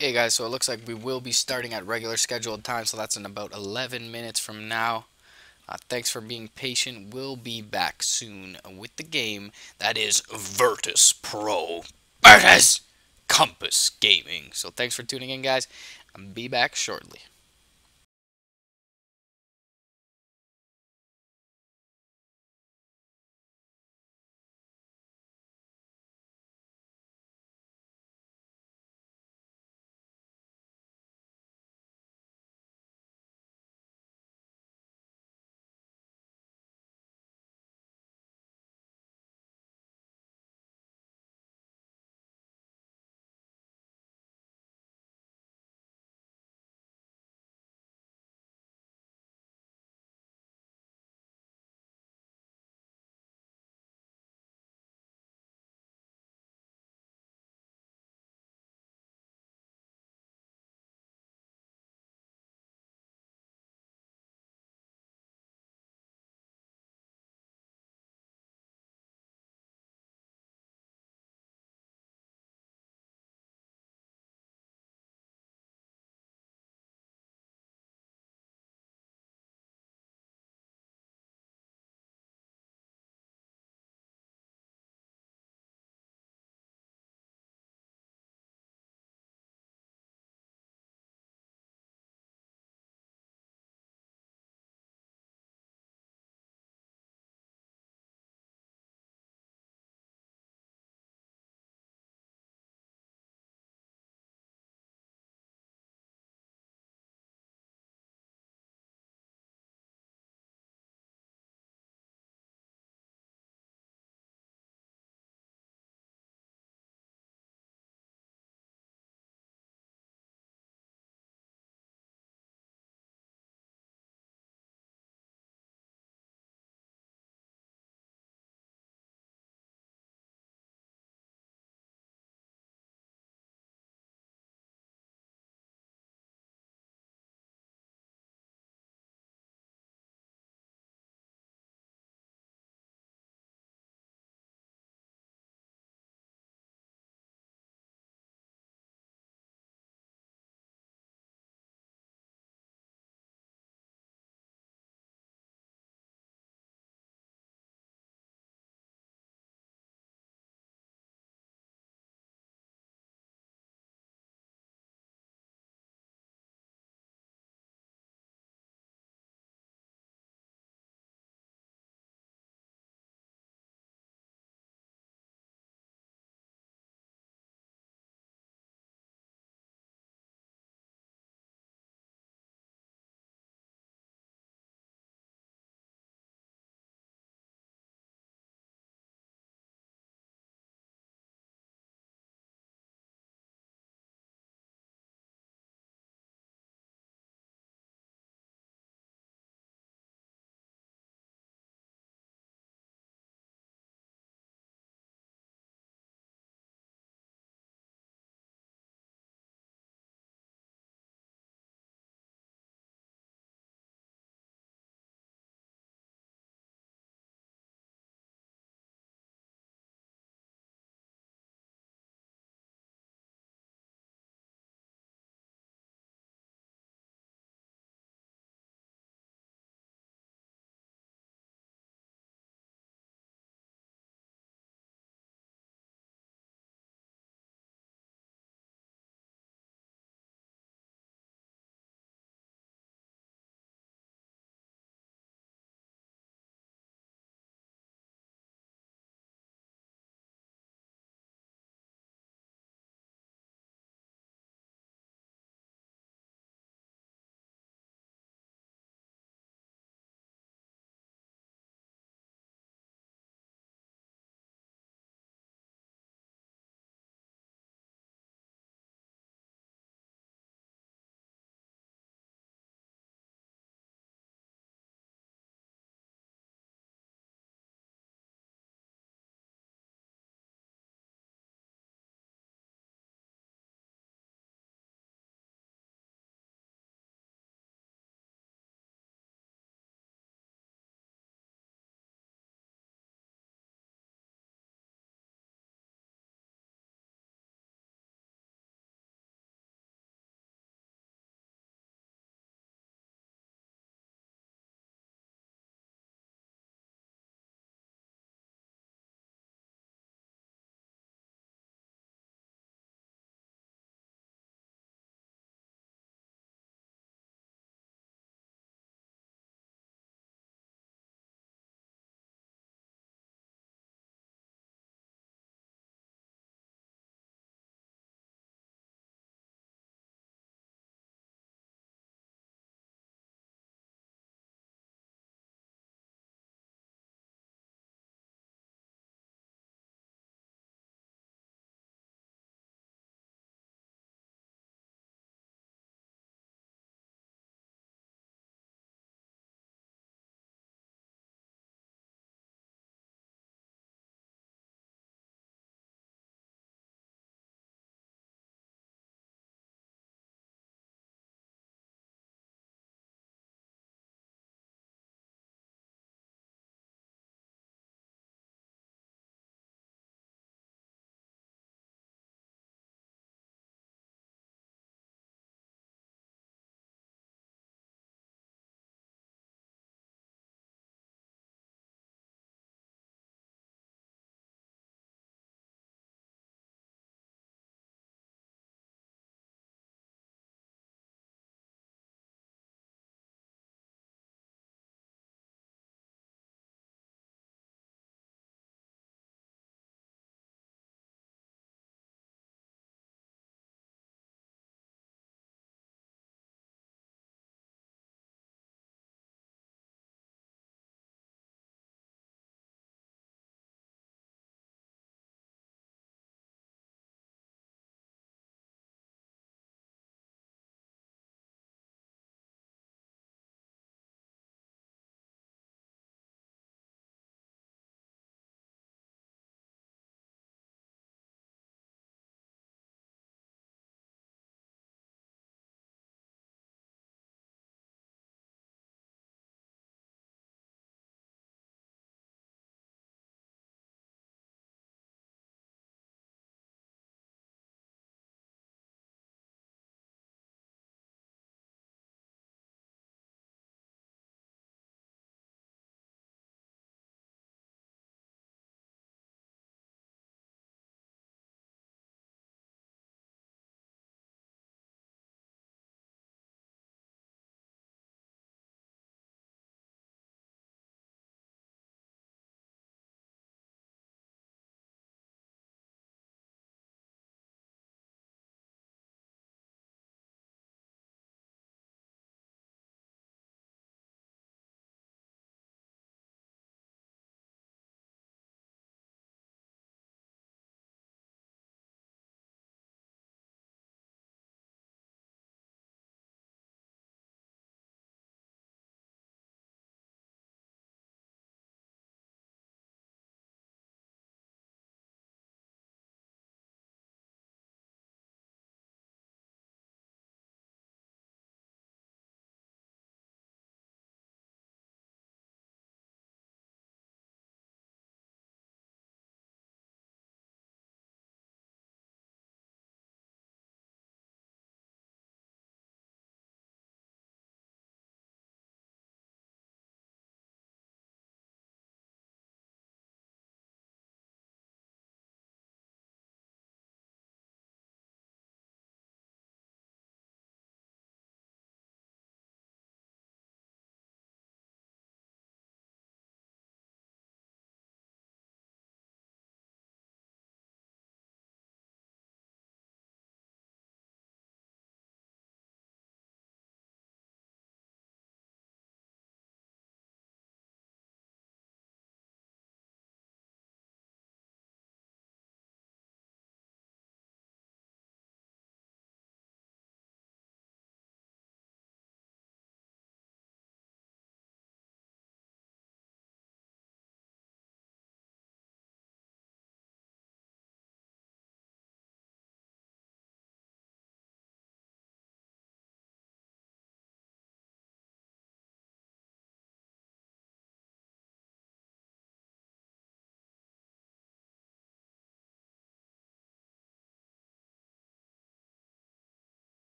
Hey guys, so it looks like we will be starting at regular scheduled time, so that's in about 11 minutes from now. Thanks for being patient. We'll be back soon with the game that is Virtus Pro. Virtus Compass Gaming. So thanks for tuning in, guys. I'll be back shortly.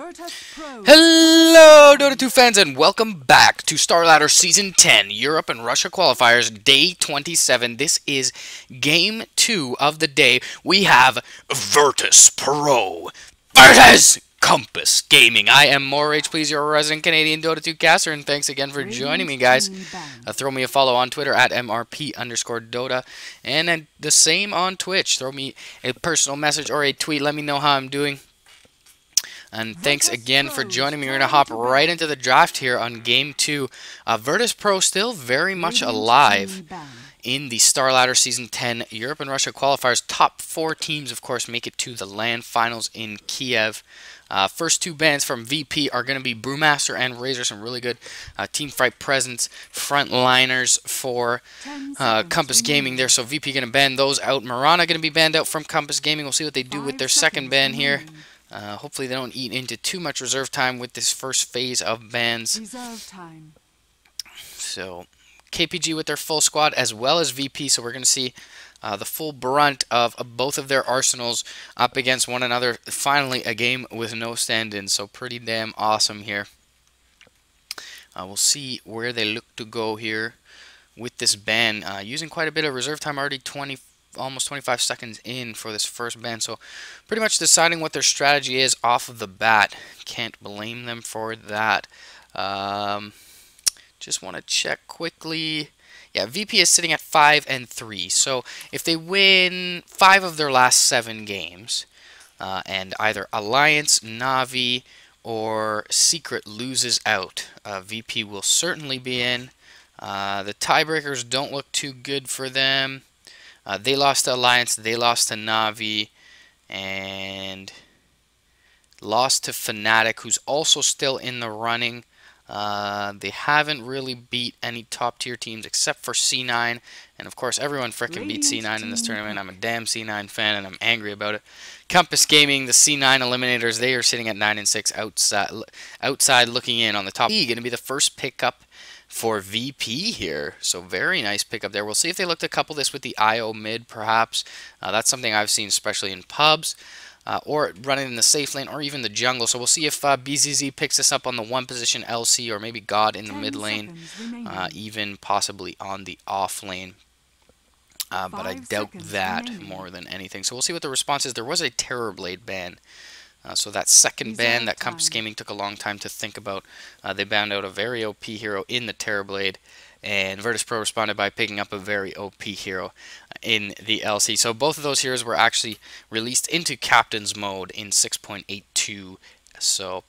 Virtus Pro. Hello, Dota 2 fans, and welcome back to Starladder Season 10, Europe and Russia Qualifiers, Day 27. This is Game 2 of the day. We have Virtus Pro versus Compass Gaming. I am More Please, your resident Canadian Dota 2 caster, and thanks again for joining me, guys. Throw me a follow on Twitter at MRP_Dota, and the same on Twitch. Throw me a personal message or a tweet. Let me know how I'm doing. And thanks again for joining me. We're going to hop right into the draft here on Game 2. Virtus Pro still very much alive in the Starladder Season 10 Europe and Russia Qualifiers. Top 4 teams, of course, make it to the LAN Finals in Kiev. First 2 bans from VP are going to be Brewmaster and Razor. Some really good team fight presence, frontliners for Compass Gaming there. So VP going to ban those out. Marana going to be banned out from Compass Gaming. We'll see what they do with their second ban here. Hopefully they don't eat into too much reserve time with this first phase of bans. Reserve time. So KPG with their full squad as well as VP. So we're going to see the full brunt of both of their arsenals up against one another. Finally a game with no stand-ins. So pretty damn awesome here. We'll see where they look to go here with this ban. Using quite a bit of reserve time, already almost 25 seconds in for this first ban, so pretty much deciding what their strategy is off of the bat. Can't blame them for that. Just want to check quickly. Yeah, VP is sitting at 5-3, so if they win 5 of their last 7 games, and either Alliance, Navi, or Secret loses out, VP will certainly be in. The tiebreakers don't look too good for them. They lost to Alliance, they lost to Navi, and lost to Fnatic, who's also still in the running. They haven't really beat any top-tier teams except for C9, and of course everyone frickin' beat C9 in this tournament. I'm a damn C9 fan, and I'm angry about it. Compass Gaming, the C9 Eliminators, they are sitting at 9-6 outside looking in on the top. Going to be the first pickup for VP here, so very nice pickup there. We'll see if they look to couple this with the IO mid, perhaps. That's something I've seen, especially in pubs, or running in the safe lane, or even the jungle. So we'll see if BZZ picks this up on the 1 position LC, or maybe God in the mid lane, even possibly on the off lane. But I doubt that more than anything. So we'll see what the response is. There was a Terrorblade ban. So that second ban that Compass Gaming took a long time to think about. They banned out a very OP hero in the Terrorblade, and Virtus Pro responded by picking up a very OP hero in the LC. So both of those heroes were actually released into Captain's mode in 6.82. So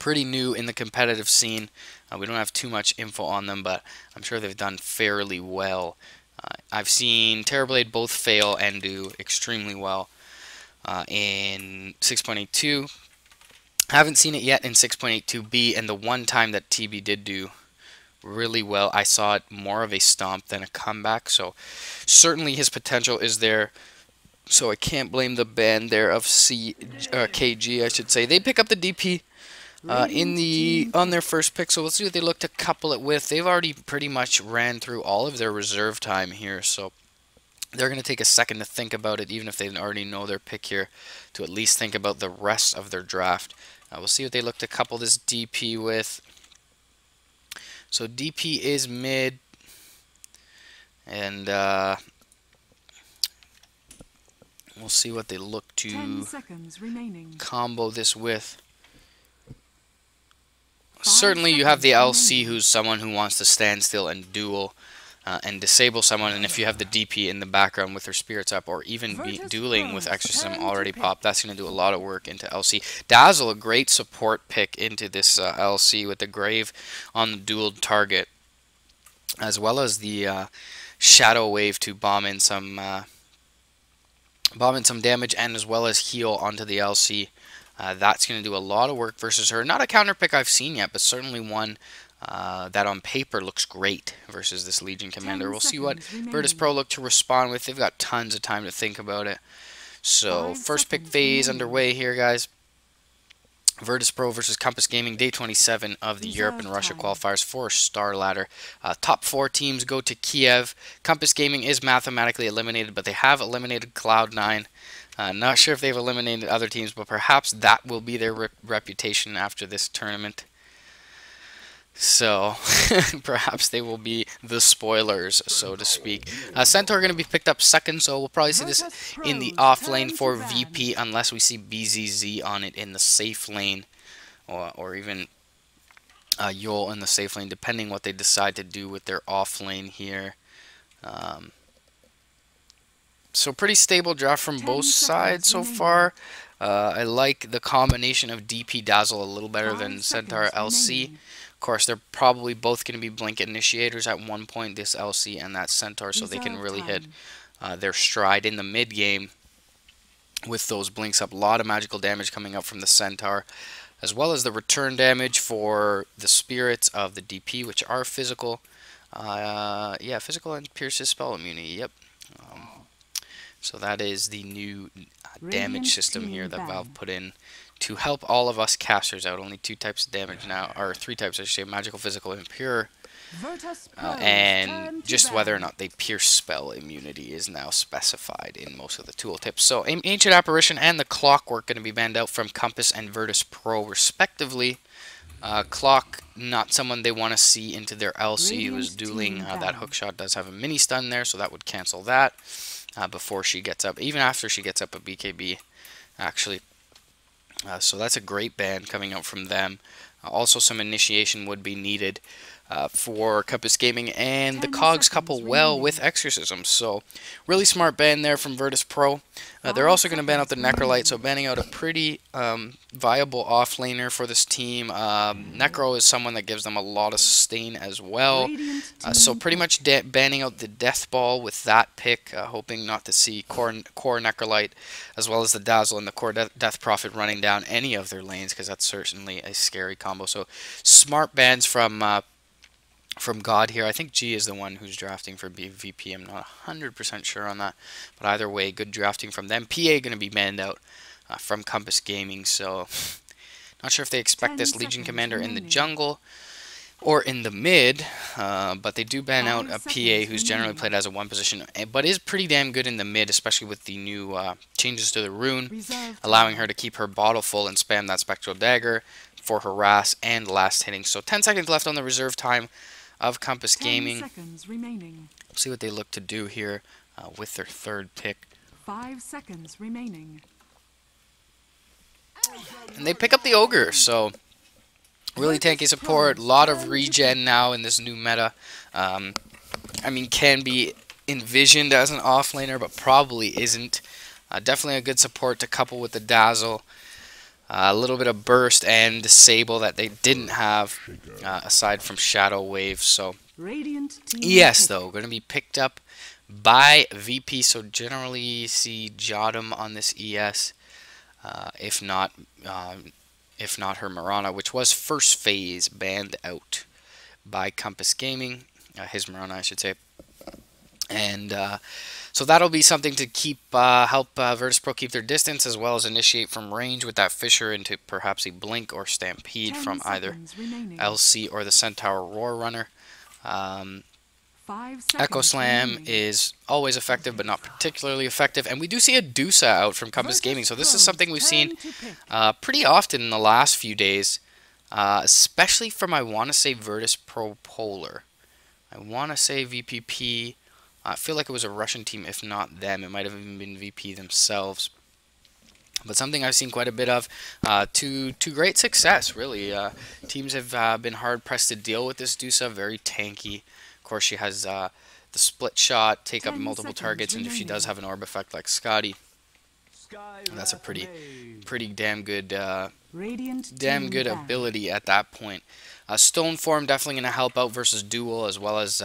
pretty new in the competitive scene. We don't have too much info on them, but I'm sure they've done fairly well. I've seen Terrorblade both fail and do extremely well in 6.82. Haven't seen it yet in 6.82b, and the one time that TB did do really well, I saw it more of a stomp than a comeback, so certainly his potential is there. So I can't blame the ban there of KG, I should say. They pick up the DP on their first pick, so we'll see what they look to couple it with. They've already pretty much ran through all of their reserve time here, so they're going to take a second to think about it, even if they already know their pick here, to at least think about the rest of their draft. We'll see what they look to couple this DP with. So DP is mid, and we'll see what they look to combo this with. Certainly you have the LC, who's someone who wants to stand still and duel. And disable someone, and if you have the DP in the background with her spirits up, or even dueling with Exorcism already popped, that's going to do a lot of work into LC. Dazzle, a great support pick into this LC with the Grave on the dueled target, as well as the Shadow Wave to bomb in some damage, and as well as heal onto the LC. That's going to do a lot of work versus her. Not a counter pick I've seen yet, but certainly one that on paper looks great versus this Legion Commander. We'll see what Virtus Pro look to respond with. They've got tons of time to think about it. So first pick phase underway here, guys. Virtus Pro versus Compass Gaming, Day 27 of the Europe and Russia qualifiers for Starladder. Top 4 teams go to Kiev. Compass Gaming is mathematically eliminated, but they have eliminated Cloud9. Not sure if they've eliminated other teams, but perhaps that will be their reputation after this tournament. So, perhaps they will be the spoilers, so to speak. Centaur going to be picked up second, so we'll probably see this in the off lane for VP, unless we see BZZ on it in the safe lane, or even Yol in the safe lane, depending what they decide to do with their off lane here. So pretty stable draft from both sides so far. I like the combination of DP Dazzle a little better than Centaur LC. Of course, they're probably both going to be Blink initiators at one point, this LC and that Centaur, so they can really hit their stride in the mid game with those Blinks up. A lot of magical damage coming up from the Centaur, as well as the return damage for the spirits of the DP, which are physical. Yeah, physical and pierces spell immunity, yep. So that is the new damage system here that Valve put in to help all of us casters out. Only 2 types of damage now, or 3 types, I should say, magical, physical, and pure. And just whether or not they pierce spell immunity is now specified in most of the tooltips. So Ancient Apparition and the Clockwork going to be banned out from Compass and Virtus Pro respectively. Clock, not someone they want to see into their LC who is dueling. That hookshot does have a mini stun there, so that would cancel that before she gets up, even after she gets up a BKB, actually. So that's a great ban coming out from them. Also, some initiation would be needed for Compass Gaming, and the cogs couple well with Exorcism. So really smart ban there from Virtus Pro. They're also going to ban out the Necrolite, so banning out a pretty viable offlaner for this team. Necro is someone that gives them a lot of sustain as well. So pretty much banning out the Death Ball with that pick, hoping not to see core Necrolite, as well as the Dazzle and the core Death Prophet running down any of their lanes, because that's certainly a scary combo. So smart bans from God here. I think G is the one who's drafting for VP. I'm not 100% sure on that. But either way, good drafting from them. PA going to be banned out from Compass Gaming. So, not sure if they expect this Legion Commander in the jungle or in the mid. But they do ban out a PA who's generally played as a 1 position. But is pretty damn good in the mid, especially with the new changes to the rune. Allowing her to keep her bottle full and spam that Spectral Dagger for harass and last hitting. So 10 seconds left on the reserve time of Compass Gaming. 10 seconds remaining. We'll see what they look to do here with their third pick. 5 seconds remaining. And they pick up the Ogre, so really tanky support. A lot of regen now in this new meta. I mean, can be envisioned as an offlaner, but probably isn't. Definitely a good support to couple with the Dazzle. A little bit of burst and disable that they didn't have aside from Shadow Wave. So ES though going to be picked up by VP. So generally see Jotum on this ES, if not her Mirana, which was first phase banned out by Compass Gaming, his Mirana I should say. And so that'll be something to keep help Virtus Pro keep their distance, as well as initiate from range with that Fissure into perhaps a Blink or Stampede from either LC or the Centaur Roar Runner. Echo Slam is always effective, but not particularly effective. And we do see a Dusa out from Compass Gaming, so this is something we've seen pretty often in the last few days, especially from, I want to say, Virtus Pro Polar. I want to say VPP. I feel like it was a Russian team, if not them. It might have even been VP themselves. But something I've seen quite a bit of to great success, really. Teams have been hard-pressed to deal with this Dusa, very tanky. Of course, she has the split shot, take up multiple targets, and if she does have an orb effect like Scotty, that's a pretty damn good ability at that point. Stone Form definitely going to help out versus Duel, as well as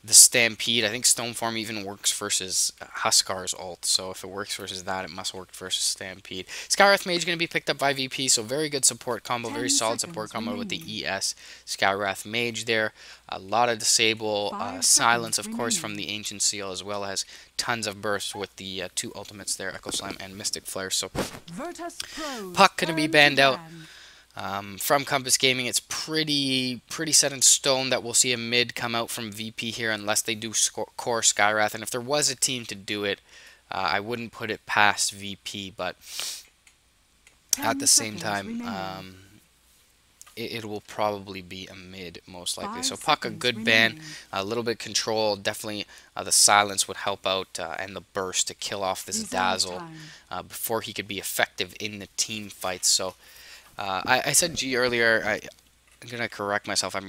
the Stampede. I think Stone Form even works versus Huskar's ult, so if it works versus that, it must work versus Stampede. Skywrath Mage going to be picked up by VP, so very good support combo, very solid support combo with the ES Skywrath Mage there. A lot of disable, silence, of course, from the Ancient Seal, as well as tons of burst with the 2 ultimates there, Echo Slam and Mystic Flare. So Puck going to be banned out. From Compass Gaming. It's pretty set in stone that we'll see a mid come out from VP here, unless they do core Skywrath. And if there was a team to do it, I wouldn't put it past VP, but at 10 the same seconds time, remaining. it will probably be a mid, most likely. 5 So Puck, a seconds good ban, remaining. a little bit of control. Definitely the silence would help out, and the burst to kill off this Reserve Dazzle time. before he could be effective in the team fights. So I said G earlier. I'm gonna correct myself. It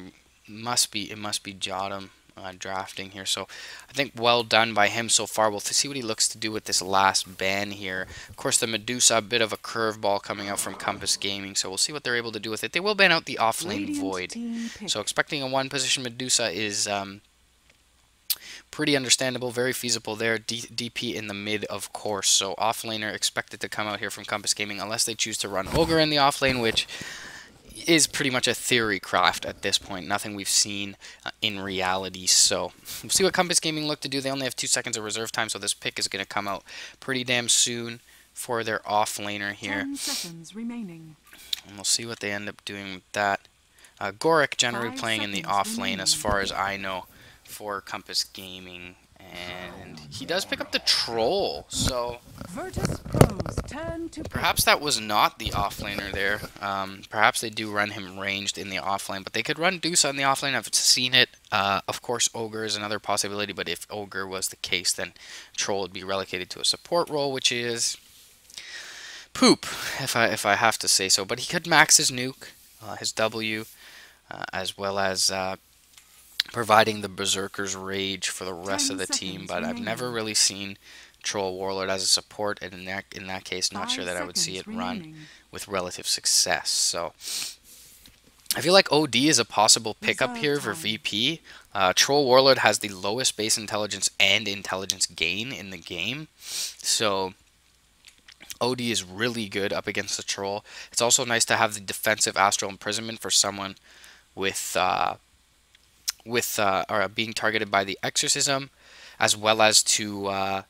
must be Jotum drafting here. So I think well done by him so far. We'll see what he looks to do with this last ban here. Of course, the Medusa, a bit of a curveball coming out from Compass Gaming. So we'll see what they're able to do with it. They will ban out the offlane Radiant Void. team pick. So expecting a one position Medusa is pretty understandable, very feasible there. DP in the mid, of course. So offlaner expected to come out here from Compass Gaming unless they choose to run Ogre in the offlane, which is pretty much a theory craft at this point. Nothing we've seen in reality. So we'll see what Compass Gaming look to do. They only have 2 seconds of reserve time, so this pick is going to come out pretty damn soon for their offlaner here. 10 seconds remaining. And we'll see what they end up doing with that. Goric generally 5 playing in the seconds off lane remaining. as far as I know for Compass Gaming. And he does pick up the Troll, so Virtus Pros turn to pick. perhaps that was not the offlaner there. Perhaps they do run him ranged in the offlane, but they could run Deuce on the offlane. I've seen it. Of course, Ogre is another possibility, but if Ogre was the case, then Troll would be relegated to a support role, which is poop, if I have to say so. But he could max his nuke, his W, as well as providing the Berserker's Rage for the rest 10 of the team. seconds But I've remaining. never really seen Troll Warlord as a support, and in that case, not 5 sure that I would see it seconds run remaining. with relative success. So I feel like OD is a possible pickup Reserve here for time. VP. Troll Warlord has the lowest base intelligence and intelligence gain in the game, so OD is really good up against the Troll. It's also nice to have the defensive Astral Imprisonment for someone with or being targeted by the Exorcism, as well as to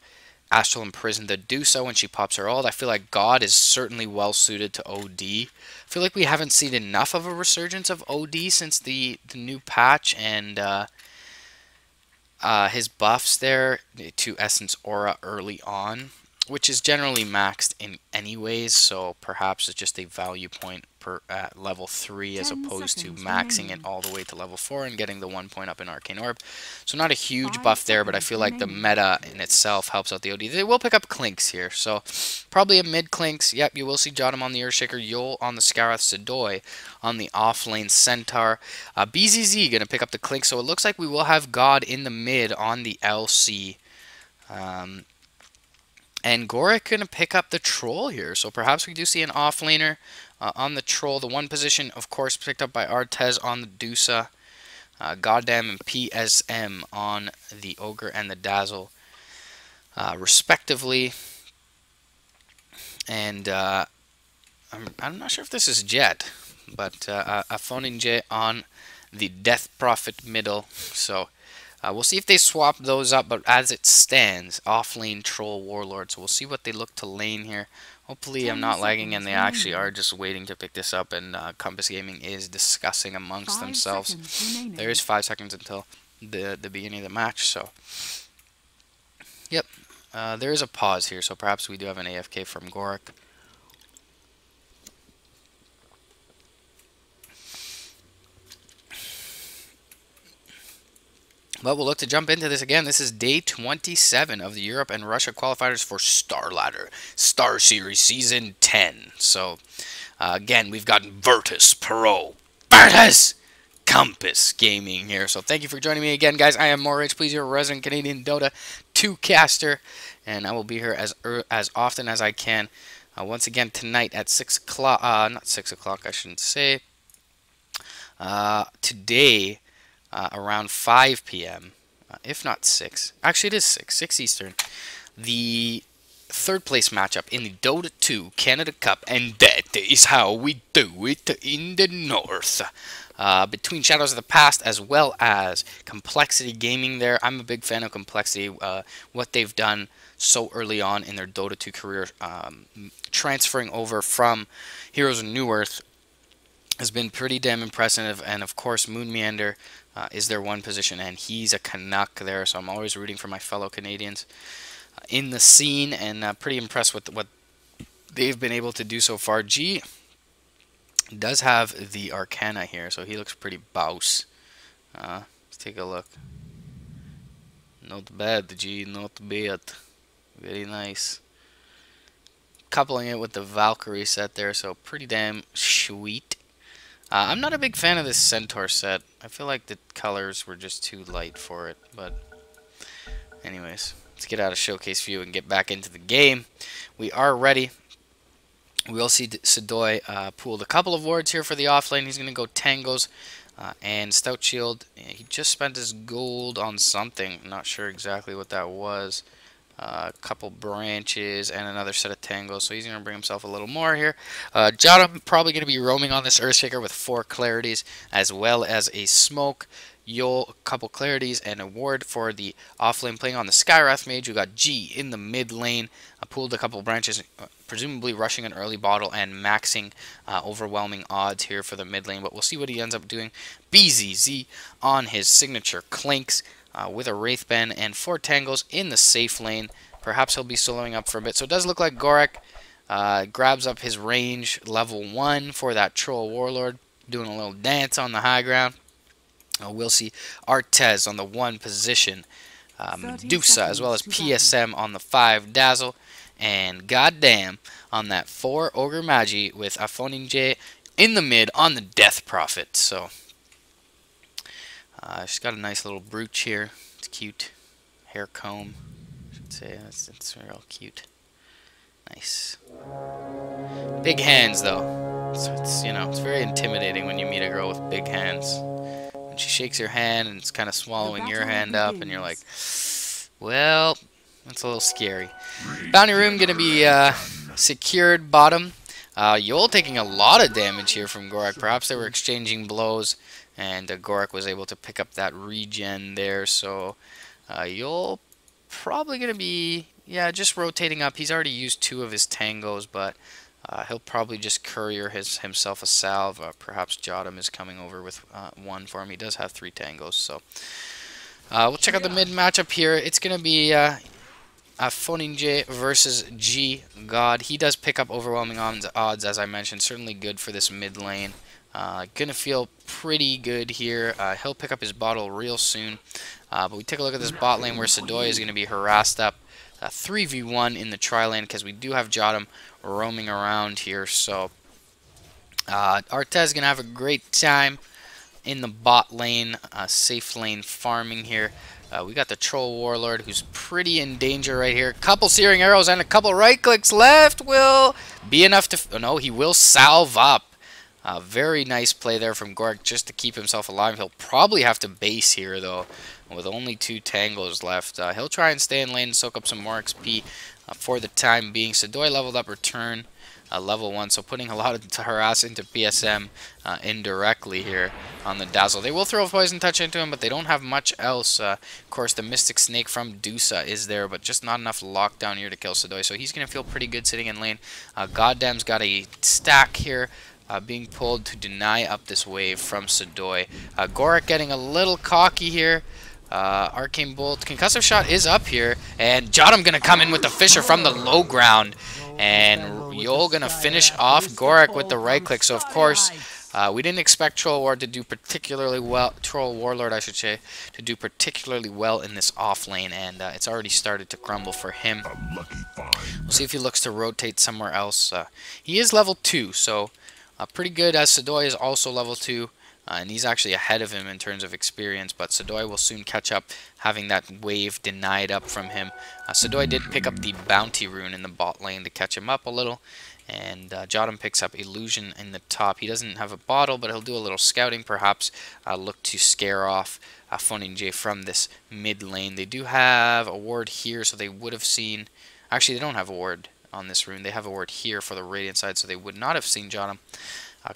Astral Imprison the Dusa when she pops her ult. I feel like God is certainly well suited to OD. I feel like we haven't seen enough of a resurgence of OD since the new patch and his buffs there to Essence Aura early on, which is generally maxed in anyways, so perhaps it's just a value point at level 3 as 10 opposed to seconds maxing remaining. it all the way to level 4 and getting the 1 point up in Arcane Orb. So not a huge 5 buff there, but I seconds feel like the remaining. meta in itself helps out the OD. They will pick up Clinks here, so probably a mid Clinks. Yep, you will see Jotum on the Earthshaker, Yol on the Scarith, Sedoy on the offlane Centaur. BZZ going to pick up the Clink, so it looks like we will have God in the mid on the LC. And Goric going to pick up the Troll here. So perhaps we do see an offlaner on the Troll. The one position, of course, picked up by Artez on the Dusa. Goddamn and PSM on the Ogre and the Dazzle, respectively. And I'm not sure if this is Jet, but a Phoning Jet on the Death Prophet middle. So we'll see if they swap those up, but as it stands, offlane Troll Warlord. So we'll see what they look to lane here. Hopefully I'm 10 not lagging and seconds they actually remaining. are just waiting to pick this up, and Compass Gaming is discussing amongst 5 themselves. seconds remaining. There is 5 seconds until the beginning of the match, so yep. There is a pause here, so perhaps we do have an AFK from Goric. But we'll look to jump into this again. This is day 27 of the Europe and Russia qualifiers for Starladder Star Series Season 10. So, again, we've got Virtus Pro. Virtus! Compass Gaming here. So thank you for joining me again, guys. I am Morage, please, your resident Canadian Dota 2 caster, and I will be here as often as I can. Once again tonight at 6 o'clock. Not 6 o'clock, I shouldn't say. Today, around 5 p.m., if not 6. Actually, it is 6 Eastern. The third place matchup in the Dota 2 Canada Cup, and that is how we do it in the north. Between Shadows of the Past as well as Complexity Gaming there. I'm a big fan of Complexity. What they've done so early on in their Dota 2 career, transferring over from Heroes of New Earth, has been pretty damn impressive. And of course, Moon Meander is their one position, and he's a Canuck there, so I'm always rooting for my fellow Canadians. in the scene, and pretty impressed with what they've been able to do so far. G does have the Arcana here, so he looks pretty bouse. Let's take a look. Not bad, G, not bad. Very nice. Coupling it with the Valkyrie set there, so pretty damn sweet. I'm not a big fan of this Centaur set. I feel like the colors were just too light for it, but anyways, let's get out of showcase view and get back into the game. We are ready. We'll see Sadoy pooled a couple of wards here for the offlane. He's going to go Tangos and Stout Shield. He just spent his gold on something. I'm not sure exactly what that was. A couple branches and another set of tangos, so he's going to bring himself a little more here. Jada probably going to be roaming on this Earthshaker with 4 clarities as well as a smoke. Yol, a couple clarities, and a ward for the offlane playing on the Skywrath Mage. We got G in the mid lane, pulled a couple branches, presumably rushing an early bottle and maxing overwhelming odds here for the mid lane, but we'll see what he ends up doing. BZZ on his signature Clinks. With a Wraithband and 4 Tangos in the safe lane. Perhaps he'll be soloing up for a bit. So it does look like Gorak grabs up his range level 1 for that Troll Warlord, doing a little dance on the high ground. We'll see Artez on the 1 position, Medusa as well as PSM on the 5 Dazzle, and goddamn on that 4 Ogre Magi with Afoninje in the mid on the Death Prophet. So she's got a nice little brooch here. It's cute. Hair comb, I should say. It's real cute. Nice. Big hands, though. So it's, you know, it's very intimidating when you meet a girl with big hands. When she shakes your hand and it's kind of swallowing your hand up, and you're like, well, that's a little scary. Bounty room going to be secured bottom. Yol taking a lot of damage here from Gorak. Perhaps they were exchanging blows, and Gorak was able to pick up that regen there. So Yol probably going to be, yeah, just rotating up. He's already used 2 of his tangos, but he'll probably just courier himself a salve. Perhaps Jotum is coming over with 1 for him. He does have 3 tangos. So we'll check out the mid matchup here. It's going to be Foninje versus G God. He does pick up overwhelming odds, as I mentioned. Certainly good for this mid lane. Gonna feel pretty good here. He'll pick up his bottle real soon. But we take a look at this bot lane where Sadoy is going to be harassed up. 3v1 in the tri-lane because we do have Jotum roaming around here. So Artez is going to have a great time in the bot lane, safe lane farming here. We got the Troll Warlord who's pretty in danger right here. Couple Searing Arrows and a couple right clicks left will be enough to... Oh, no, he will salve up. Very nice play there from Gorak just to keep himself alive. He'll probably have to base here, though, with only 2 tangos left. He'll try and stay in lane and soak up some more XP for the time being. Sadoy leveled up return level 1, so putting a lot of harass into PSM indirectly here on the Dazzle. They will throw a Poison Touch into him, but they don't have much else. Of course, the Mystic Snake from Dusa is there, but just not enough lockdown here to kill Sadoy, so he's going to feel pretty good sitting in lane. Goddamn's got a stack here. Being pulled to deny up this wave from Sadoy. Gorak getting a little cocky here. Arcane Bolt. Concussive Shot is up here. And Jotum going to come in with the Fisher from the low ground. And Yol going to finish off Gorak with the right click. So, of course, we didn't expect Troll Warlord to do particularly well. Troll Warlord, I should say, to do particularly well in this off lane. And it's already started to crumble for him. We'll see if he looks to rotate somewhere else. He is level 2, so... pretty good, as Sadoy is also level 2, and he's actually ahead of him in terms of experience, but Sadoy will soon catch up, having that wave denied up from him. Sadoy did pick up the Bounty Rune in the bot lane to catch him up a little, and Jotum picks up Illusion in the top. He doesn't have a bottle, but he'll do a little scouting, perhaps look to scare off Foninje from this mid lane. They do have a ward here, so they would have seen... Actually, they don't have a ward on this rune. They have a ward here for the Radiant side, so they would not have seen Jotum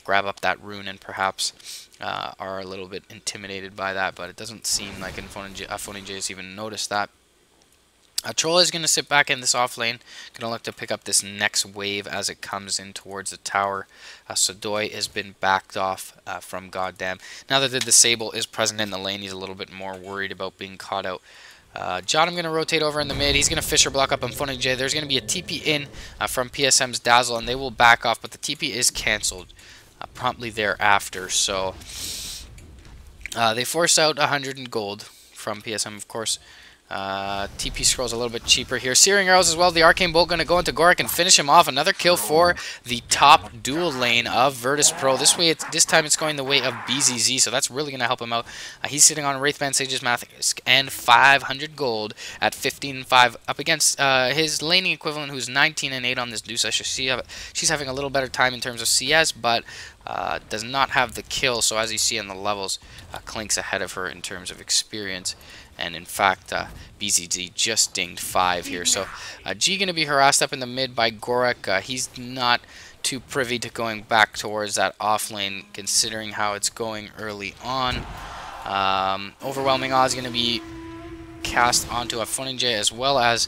grab up that rune, and perhaps are a little bit intimidated by that, but it doesn't seem like Foninje has even noticed that. Troll is going to sit back in this off lane, going to look to pick up this next wave as it comes in towards the tower. Sadoy has been backed off from Goddamn. Now that the Disable is present in the lane, he's a little bit more worried about being caught out John, I'm going to rotate over in the mid. He's going to Fisher block up on Funny J. There's going to be a TP in from PSM's Dazzle, and they will back off, but the TP is canceled promptly thereafter. So they force out 100 in gold from PSM, of course. TP scrolls a little bit cheaper here. Searing Arrows as well. The Arcane Bolt going to go into Gorik and finish him off. Another kill for the top dual lane of Virtus Pro. This time it's going the way of BZZ, so that's really going to help him out. He's sitting on Wraithband, Sage's Mask, and 500 gold at 15-5 up against his laning equivalent, who's 19-8 on this Dusa. She's having a little better time in terms of CS, but does not have the kill. So as you see in the levels, Klink's ahead of her in terms of experience. And in fact, BZZ just dinged 5 here. So G going to be harassed up in the mid by Gorik. He's not too privy to going back towards that off lane, considering how it's going early on. Overwhelming Odds going to be cast onto a Funinja, as well as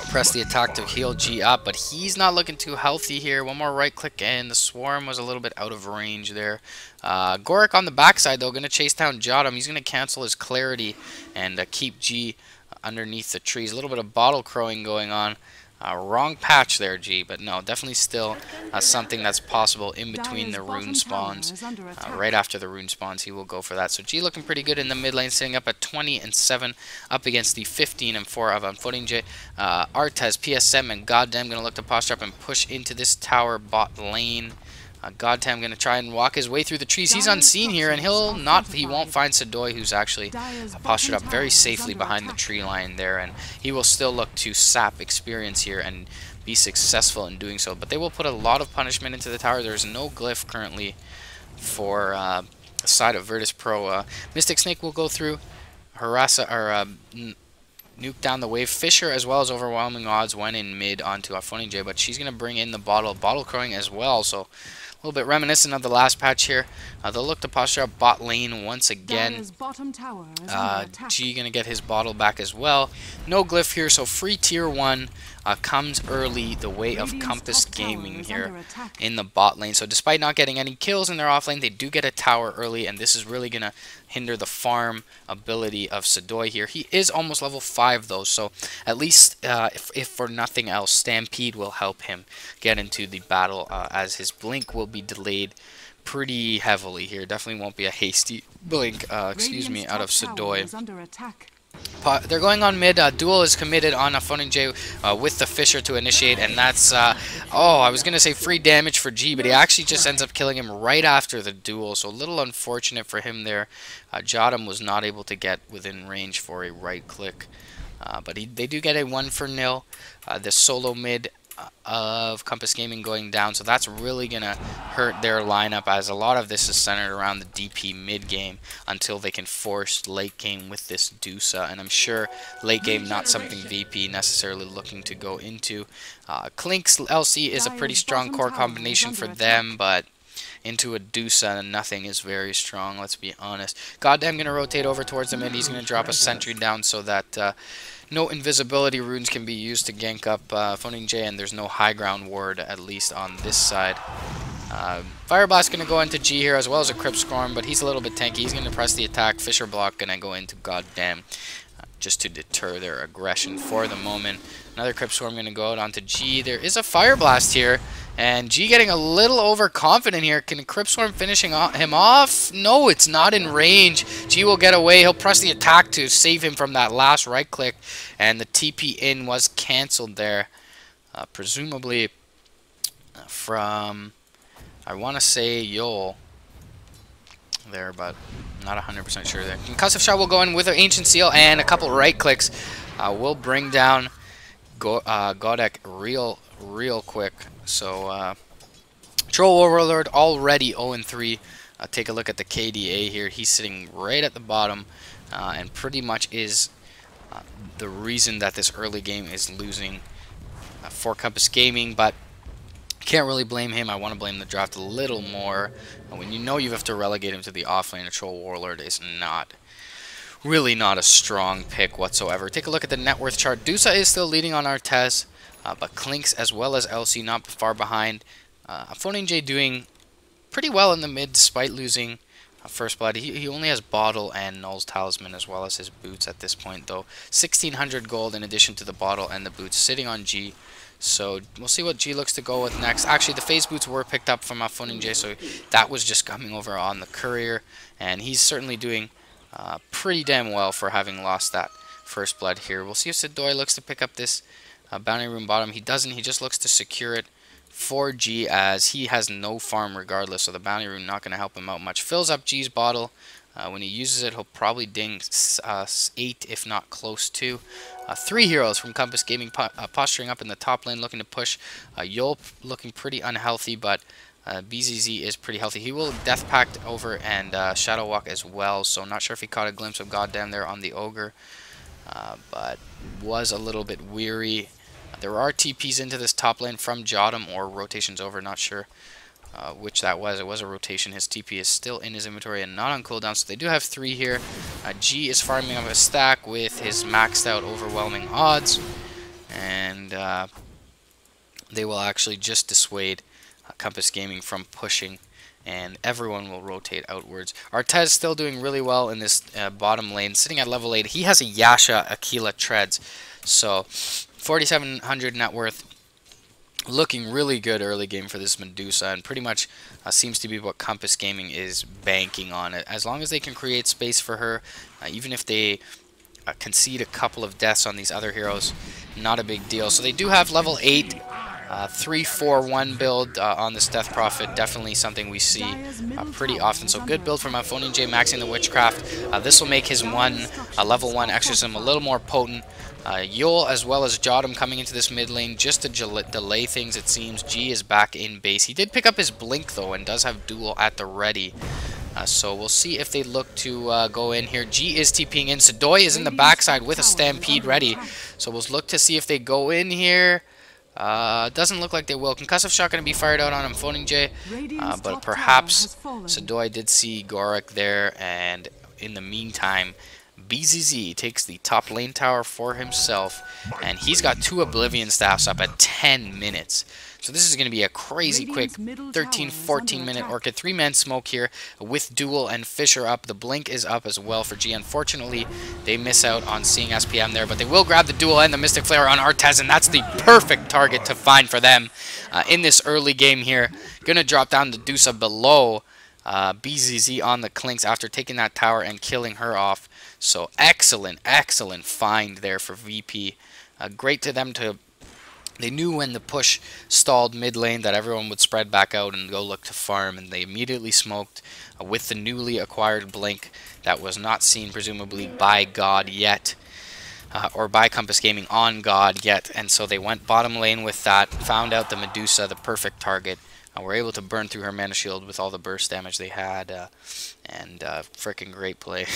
press the attack to heal G up, but he's not looking too healthy here. One more right click and the swarm was a little bit out of range there. Gorik on the backside though, going to chase down Jottam. He's going to cancel his clarity and keep G underneath the trees. A little bit of bottle crowing going on. Wrong patch there, G, but no, definitely still something that's possible in between the rune spawns. Right after the rune spawns, he will go for that. So G looking pretty good in the mid lane, sitting up at 20-7 up against the 15-4 of Unfooting. Artez, PSM, and Goddamn going to look to posture up and push into this tower bot lane. Goddamn going to try and walk his way through the trees. He's unseen here, and he won't find Sadoy, who's actually postured up very safely behind the tree line there, and he will still look to sap experience here and be successful in doing so. But they will put a lot of punishment into the tower. There's no glyph currently for the side of Virtus Pro. Mystic Snake will go through, harass or nuke down the wave. Fisher as well as Overwhelming Odds went in mid onto Funny J, but she's going to bring in the bottle crowing as well. So a little bit reminiscent of the last patch here. They'll look to posture up bot lane once again. G going to get his bottle back as well. No glyph here, so free tier 1 comes early the way of Compass Gaming here in the bot lane. So despite not getting any kills in their off lane, they do get a tower early, and this is really going to hinder the farm ability of Sadoy here. He is almost level 5 though, so at least if for nothing else, Stampede will help him get into the battle, as his blink will be delayed pretty heavily here. Definitely won't be a hasty blink, out of Sadoy. They're going on mid. Duel is committed on a Funny J with the Fisher to initiate, and that's I was gonna say free damage for G, but he actually just ends up killing him right after the duel, so a little unfortunate for him there. Jottam was not able to get within range for a right click, but they do get a 1-0. The solo mid of Compass Gaming going down, so that's really gonna hurt their lineup, as a lot of this is centered around the DP mid game until they can force late game with this Dusa, and I'm sure late game not something VP necessarily looking to go into. Klink's LC is a pretty strong core combination for them, but into a Dusa, nothing is very strong, let's be honest. Goddamn gonna rotate over towards the mid. He's gonna drop a sentry down so that no invisibility runes can be used to gank up Phoning J, and there's no high ground ward, at least on this side. Fire Blast going to go into G here, as well as a Crypt Swarm, but he's a little bit tanky. He's going to press the attack. Fisher Block going to go into Goddamn, just to deter their aggression for the moment. Another Crypt Swarm going to go out onto G. There is a Fire Blast here, and G getting a little overconfident here. Can Crypt Swarm finishing him off? No, it's not in range. G will get away. He'll press the attack to save him from that last right click, and the TP in was cancelled there. Presumably from, I want to say Yol there, but I'm not 100% sure there. Concussive Shot will go in with an Ancient Seal, and a couple right clicks will bring down Godek real quick. So Troll Warlord already 0-3. Take a look at the KDA here. He's sitting right at the bottom, and pretty much is the reason that this early game is losing for Compass Gaming, but can't really blame him. I want to blame the draft a little more. When you know you have to relegate him to the offlane, a Troll Warlord is really not a strong pick whatsoever. Take a look at the net worth chart. Dusa is still leading on Artez, but Klinks as well as LC not far behind. Phoning J doing pretty well in the mid despite losing First Blood. He only has Bottle and Null's Talisman as well as his boots at this point, though. 1,600 gold in addition to the Bottle and the boots sitting on G. So we'll see what G looks to go with next. Actually, the phase boots were picked up from J, so that was just coming over on the courier. And he's certainly doing pretty damn well for having lost that First Blood here. We'll see if Sadoy looks to pick up this Bounty Room bottom. He doesn't. He just looks to secure it for G, as he has no farm regardless, so the Bounty Rune not going to help him out much. Fills up G's Bottle. When he uses it, he'll probably ding 8, if not close to. 3 heroes from Compass Gaming posturing up in the top lane, looking to push. Yulp looking pretty unhealthy, but BZZ is pretty healthy. He will Death Pact over and Shadow Walk as well, so not sure if he caught a glimpse of Goddamn there on the Ogre, but was a little bit weary. There are TPs into this top lane from Jotum, or rotations over, not sure which that was. It was a rotation. His TP is still in his inventory and not on cooldown, so they do have 3 here. G is farming up a stack with his maxed out overwhelming odds, and they will actually just dissuade Compass Gaming from pushing, and everyone will rotate outwards. Artez still doing really well in this bottom lane, sitting at level 8. He has a Yasha Aquila Treads, so 4,700 net worth, looking really good early game for this Medusa, and pretty much seems to be what Compass Gaming is banking on. As long as they can create space for her, even if they concede a couple of deaths on these other heroes, not a big deal. So they do have level 8, 3-4-1 build on this Death Prophet, definitely something we see pretty often. So good build from J, maxing the Witchcraft. This will make his level 1 exorcism a little more potent. Yul as well as Jotum coming into this mid lane just to delay things, it seems. G is back in base. He did pick up his Blink though, and does have Duel at the ready. So we'll see if they look to go in here. G is TPing in. Sadoy is in the backside with a Stampede ready. So we'll look to see if they go in here. Doesn't look like they will. Concussive Shot going to be fired out on him, J. But perhaps Sadoy did see Gorik there, and in the meantime, BZZ takes the top lane tower for himself, and he's got 2 Oblivion Staffs up at 10 minutes. So this is going to be a crazy quick 13-14 minute Orchid. 3-man smoke here with Duel and Fisher up. The Blink is up as well for G. Unfortunately, they miss out on seeing SPM there, but they will grab the Duel and the Mystic Flare on Artez, and that's the perfect target to find for them in this early game here. Going to drop down the Dusa below BZZ on the Clinks after taking that tower and killing her off. So excellent, excellent find there for VP. Great to them to... They knew when the push stalled mid lane that everyone would spread back out and go look to farm, and they immediately smoked with the newly acquired Blink that was not seen presumably by God yet, or by Compass Gaming on God yet, and so they went bottom lane with that, found out the Medusa, the perfect target. Were able to burn through her mana shield with all the burst damage they had, and freaking great play.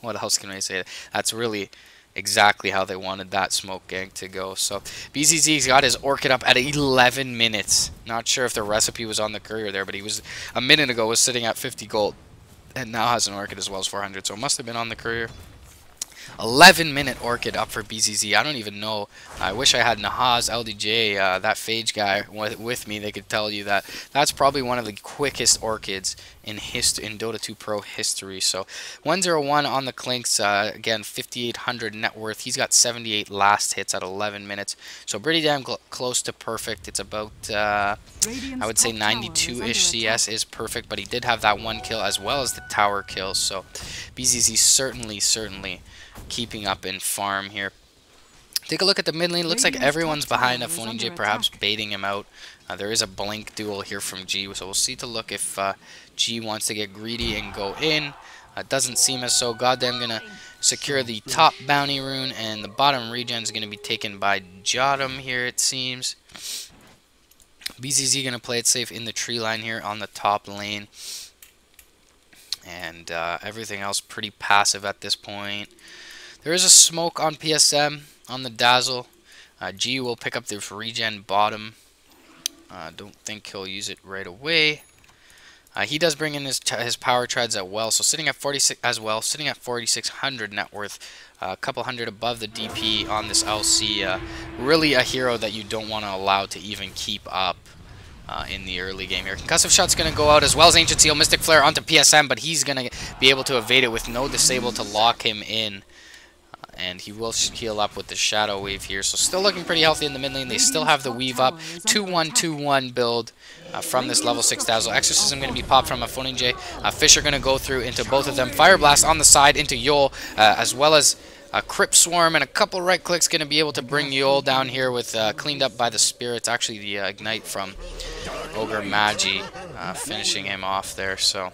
What else can I say? That's really exactly how they wanted that smoke gank to go. So BZZ's got his Orchid up at 11 minutes. Not sure if the recipe was on the courier there, but he was a minute ago was sitting at 50 gold, and now has an Orchid as well as 400. So it must have been on the courier. 11-minute Orchid up for BZZ. I don't even know. I wish I had Nahaz, LDJ, that Phage guy with me. They could tell you that that's probably one of the quickest Orchids in Dota 2 Pro history. So 101 on the Clinks. Again, 5,800 net worth. He's got 78 last hits at 11 minutes. So pretty damn close to perfect. It's about, I would say 92-ish CS is perfect. But he did have that 1 kill as well as the tower kill. So BZZ certainly keeping up in farm here. Take a look at the mid lane. Looks like everyone's behind J, perhaps baiting him out. There is a Blink duel here from G, so we'll see to look if G wants to get greedy and go in. Doesn't seem as so. Goddamn gonna secure the top bounty rune, and the bottom regen is gonna be taken by Jotum here, it seems. BZZ gonna play it safe in the tree line here on the top lane, and everything else pretty passive at this point. There is a smoke on PSM on the Dazzle. G will pick up this regen bottom. Don't think he'll use it right away. He does bring in his power treads as well, so sitting at 46 as well, sitting at 4,600 net worth, a couple hundred above the DP on this LC. Really a hero that you don't want to allow to even keep up in the early game here. Concussive Shot's going to go out as well as Ancient Seal. Mystic Flare onto PSM, but he's going to be able to evade it with no Disable to lock him in. And he will heal up with the Shadow Wave here. So still looking pretty healthy in the mid lane. They still have the Weave up. 2-1-2-1 build from this level 6 Dazzle. Exorcism going to be popped from a Phoning J. Fisher going to go through into both of them. Fire Blast on the side into Yol, as well as a Crypt Swarm and a couple right clicks going to be able to bring Yol down here with cleaned up by the Spirits. Actually, the Ignite from Ogre Magi finishing him off there. So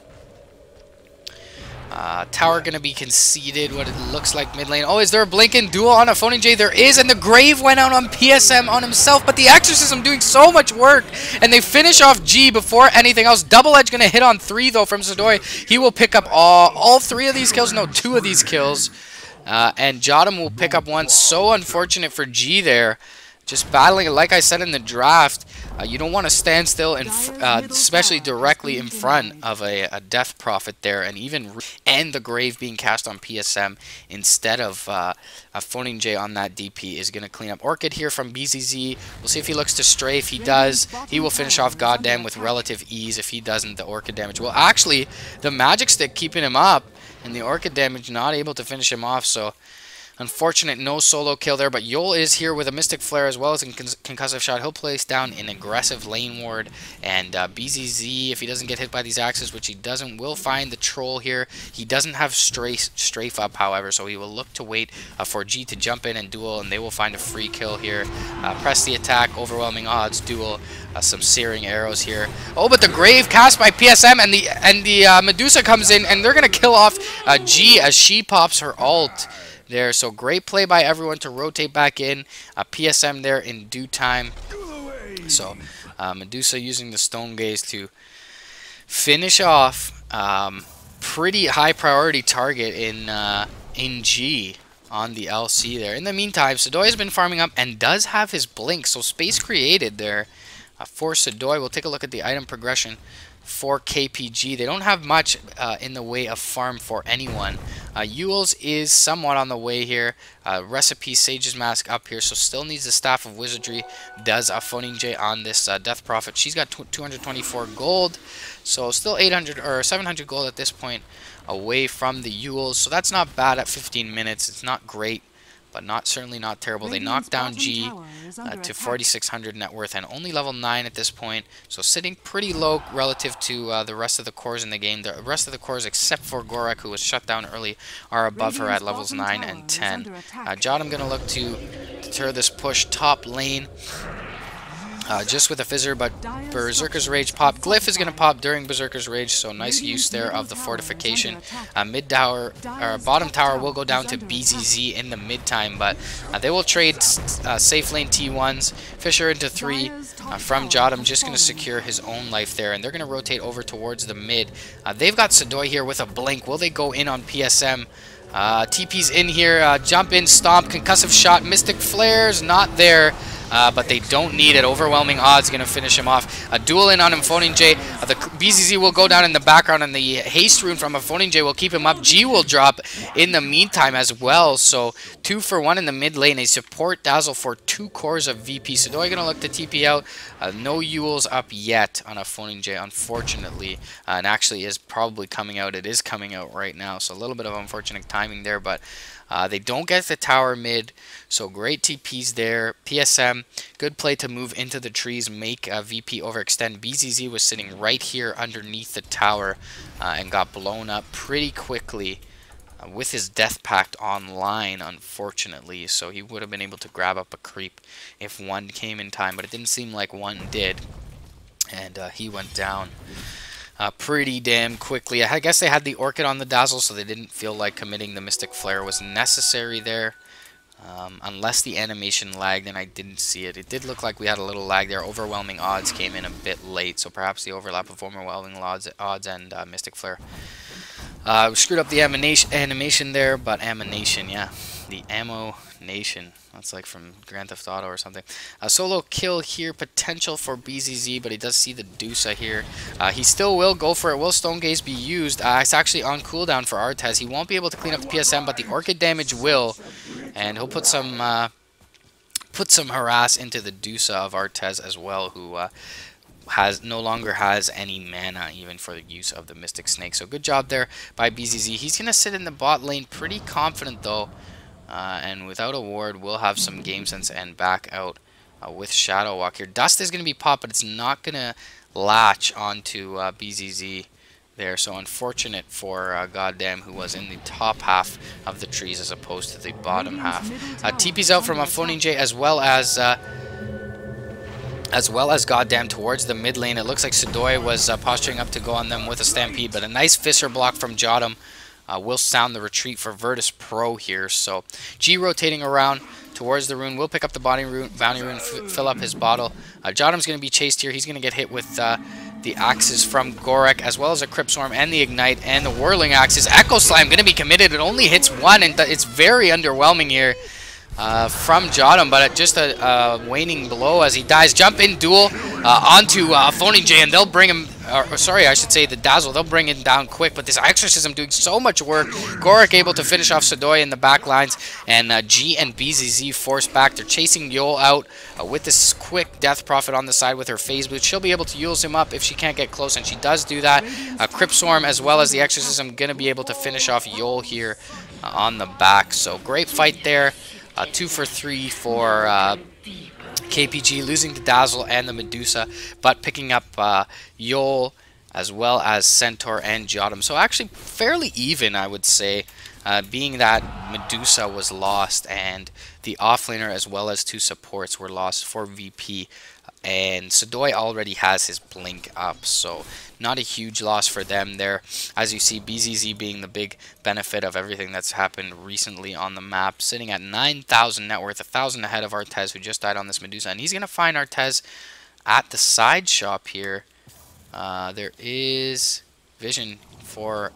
tower going to be conceded, what it looks like mid lane. Oh, is there a Blinking Duel on a Phoning J? There is, and the Grave went out on PSM on himself, but the Exorcism doing so much work, and they finish off G before anything else. Double Edge going to hit on 3, though, from Sodoi. He will pick up all 3 of these kills, no, 2 of these kills, and Jotum will pick up 1. So unfortunate for G there. Just battling, like I said in the draft, you don't want to stand still, especially directly in front of a Death Prophet there, and the Grave being cast on PSM instead of a Phoning J on that DP is going to clean up. Orchid here from BZZ. We'll see if he looks to stray. If he does, he will finish off Goddamn with relative ease. If he doesn't, the Orchid damage will actually, the Magic Stick keeping him up, and the Orchid damage not able to finish him off, so unfortunate no solo kill there, but Yol is here with a Mystic Flare as well as a Concussive Shot. He'll place down an aggressive lane ward, and BZZ, if he doesn't get hit by these axes, which he doesn't, will find the Troll here. He doesn't have Strafe up, however, so he will look to wait for G to jump in and duel, and they will find a free kill here. Press the attack, overwhelming odds, duel, some Searing Arrows here. Oh, but the Grave cast by PSM, and the Medusa comes in, and they're going to kill off G as she pops her ult there. So great play by everyone to rotate back in. PSM there in due time. So Medusa using the Stone Gaze to finish off pretty high priority target in G on the LC there. In the meantime, Sodoi has been farming up and does have his Blink. So space created there for Sodoi. We'll take a look at the item progression for KPG. They don't have much in the way of farm for anyone. Yule's is somewhat on the way here. Recipe Sage's Mask up here, so still needs the Staff of Wizardry. Does a Phoning J on this Death Prophet. She's got 224 gold, so still 800 or 700 gold at this point away from the Yule's. So that's not bad at 15 minutes. It's not great, but certainly not terrible. They knocked down G to 4,600 net worth and only level 9 at this point. So sitting pretty low relative to the rest of the cores in the game. The rest of the cores, except for Gorak, who was shut down early, are above her at levels 9 and 10. Jotum going to look to deter this push top lane. Just with a Fizzer, but Berserker's Rage pop. Glyph is going to pop during Berserker's Rage, so nice use there of the fortification. Bottom tower will go down to BZZ in the mid time, but they will trade safe lane T1s. Fisher into 3 from Jotum, just going to secure his own life there, and they're going to rotate over towards the mid. They've got Sodoi here with a Blink. Will they go in on PSM? TP's in here, jump in, stomp, Concussive Shot, Mystic Flares, not there. But they don't need it. Overwhelming odds going to finish him off. A duel in on him, Phoning J. The BZZ will go down in the background, and the haste rune from a Phoning J will keep him up. G will drop in the meantime as well. So 2 for 1 in the mid lane. A support Dazzle for 2 cores of VP. Sodoi going to look to TP out. No Yules up yet on a Phoning J, unfortunately. And actually is probably coming out. It is coming out right now. So a little bit of unfortunate timing there, but they don't get the tower mid, so great TPs there. PSM, good play to move into the trees, make VP overextend. BZZ was sitting right here underneath the tower and got blown up pretty quickly with his Death Pact online, unfortunately. So he would have been able to grab up a creep if one came in time, but it didn't seem like one did, and he went down pretty damn quickly. I guess they had the Orchid on the Dazzle, so they didn't feel like committing the Mystic Flare was necessary there. Unless the animation lagged, and I didn't see it. It did look like we had a little lag there. Overwhelming odds came in a bit late, so perhaps the overlap of overwhelming odds and Mystic Flare screwed up the animation there, but Ammunition, yeah. The Ammo Nation. That's like from Grand Theft Auto or something. Solo kill here, potential for BZZ, but he does see the Dusa here. He still will go for it. Will Stone Gaze be used? It's actually on cooldown for Artez. He won't be able to clean up the PSM, but the Orchid damage will. And he'll put some harass into the Dusa of Artez as well, who no longer has any mana even for the use of the Mystic Snake. So good job there by BZZ. He's going to sit in the bot lane pretty confident though. And without a ward, we'll have some game sense and back out with Shadow Walk here. Dust is going to be popped, but it's not going to latch onto BZZ there. So unfortunate for Goddamn, who was in the top half of the trees as opposed to the bottom half. TP's out from a Phoning J as well as Goddamn towards the mid lane. It looks like Sudoi was posturing up to go on them with a Stampede, but a nice Fissure block from Jotum will sound the retreat for Virtus Pro here. So G rotating around towards the rune. We'll pick up the bounty rune, fill up his bottle. Jotum's going to be chased here. He's going to get hit with the axes from Gorek, as well as a Crypt Swarm and the Ignite and the Whirling Axes. Echo Slime going to be committed. It only hits one, and it's very underwhelming here from Jotum, but just a waning blow as he dies. Jump in duel onto Phoning J, and they'll bring him, or sorry, I should say the Dazzle. They'll bring him down quick, but this Exorcism doing so much work. Gorek able to finish off Sudoi in the back lines, and G and BZZ forced back. They're chasing Yul out with this quick Death Prophet on the side with her Phase Boot. She'll be able to use him up if she can't get close, and she does do that. Crypt Swarm as well as the Exorcism going to be able to finish off Yul here on the back. So great fight there. 2 for 3 for KPG, losing the Dazzle and the Medusa, but picking up Yol as well as Centaur and Jotum. So actually fairly even, I would say, being that Medusa was lost and the offlaner as well as 2 supports were lost for VP. And Sudoi already has his blink up, so not a huge loss for them there. As you see, BZZ being the big benefit of everything that's happened recently on the map, sitting at 9,000 net worth, 1,000 ahead of Artez, who just died on this Medusa. And he's going to find Artez at the side shop here. There is vision for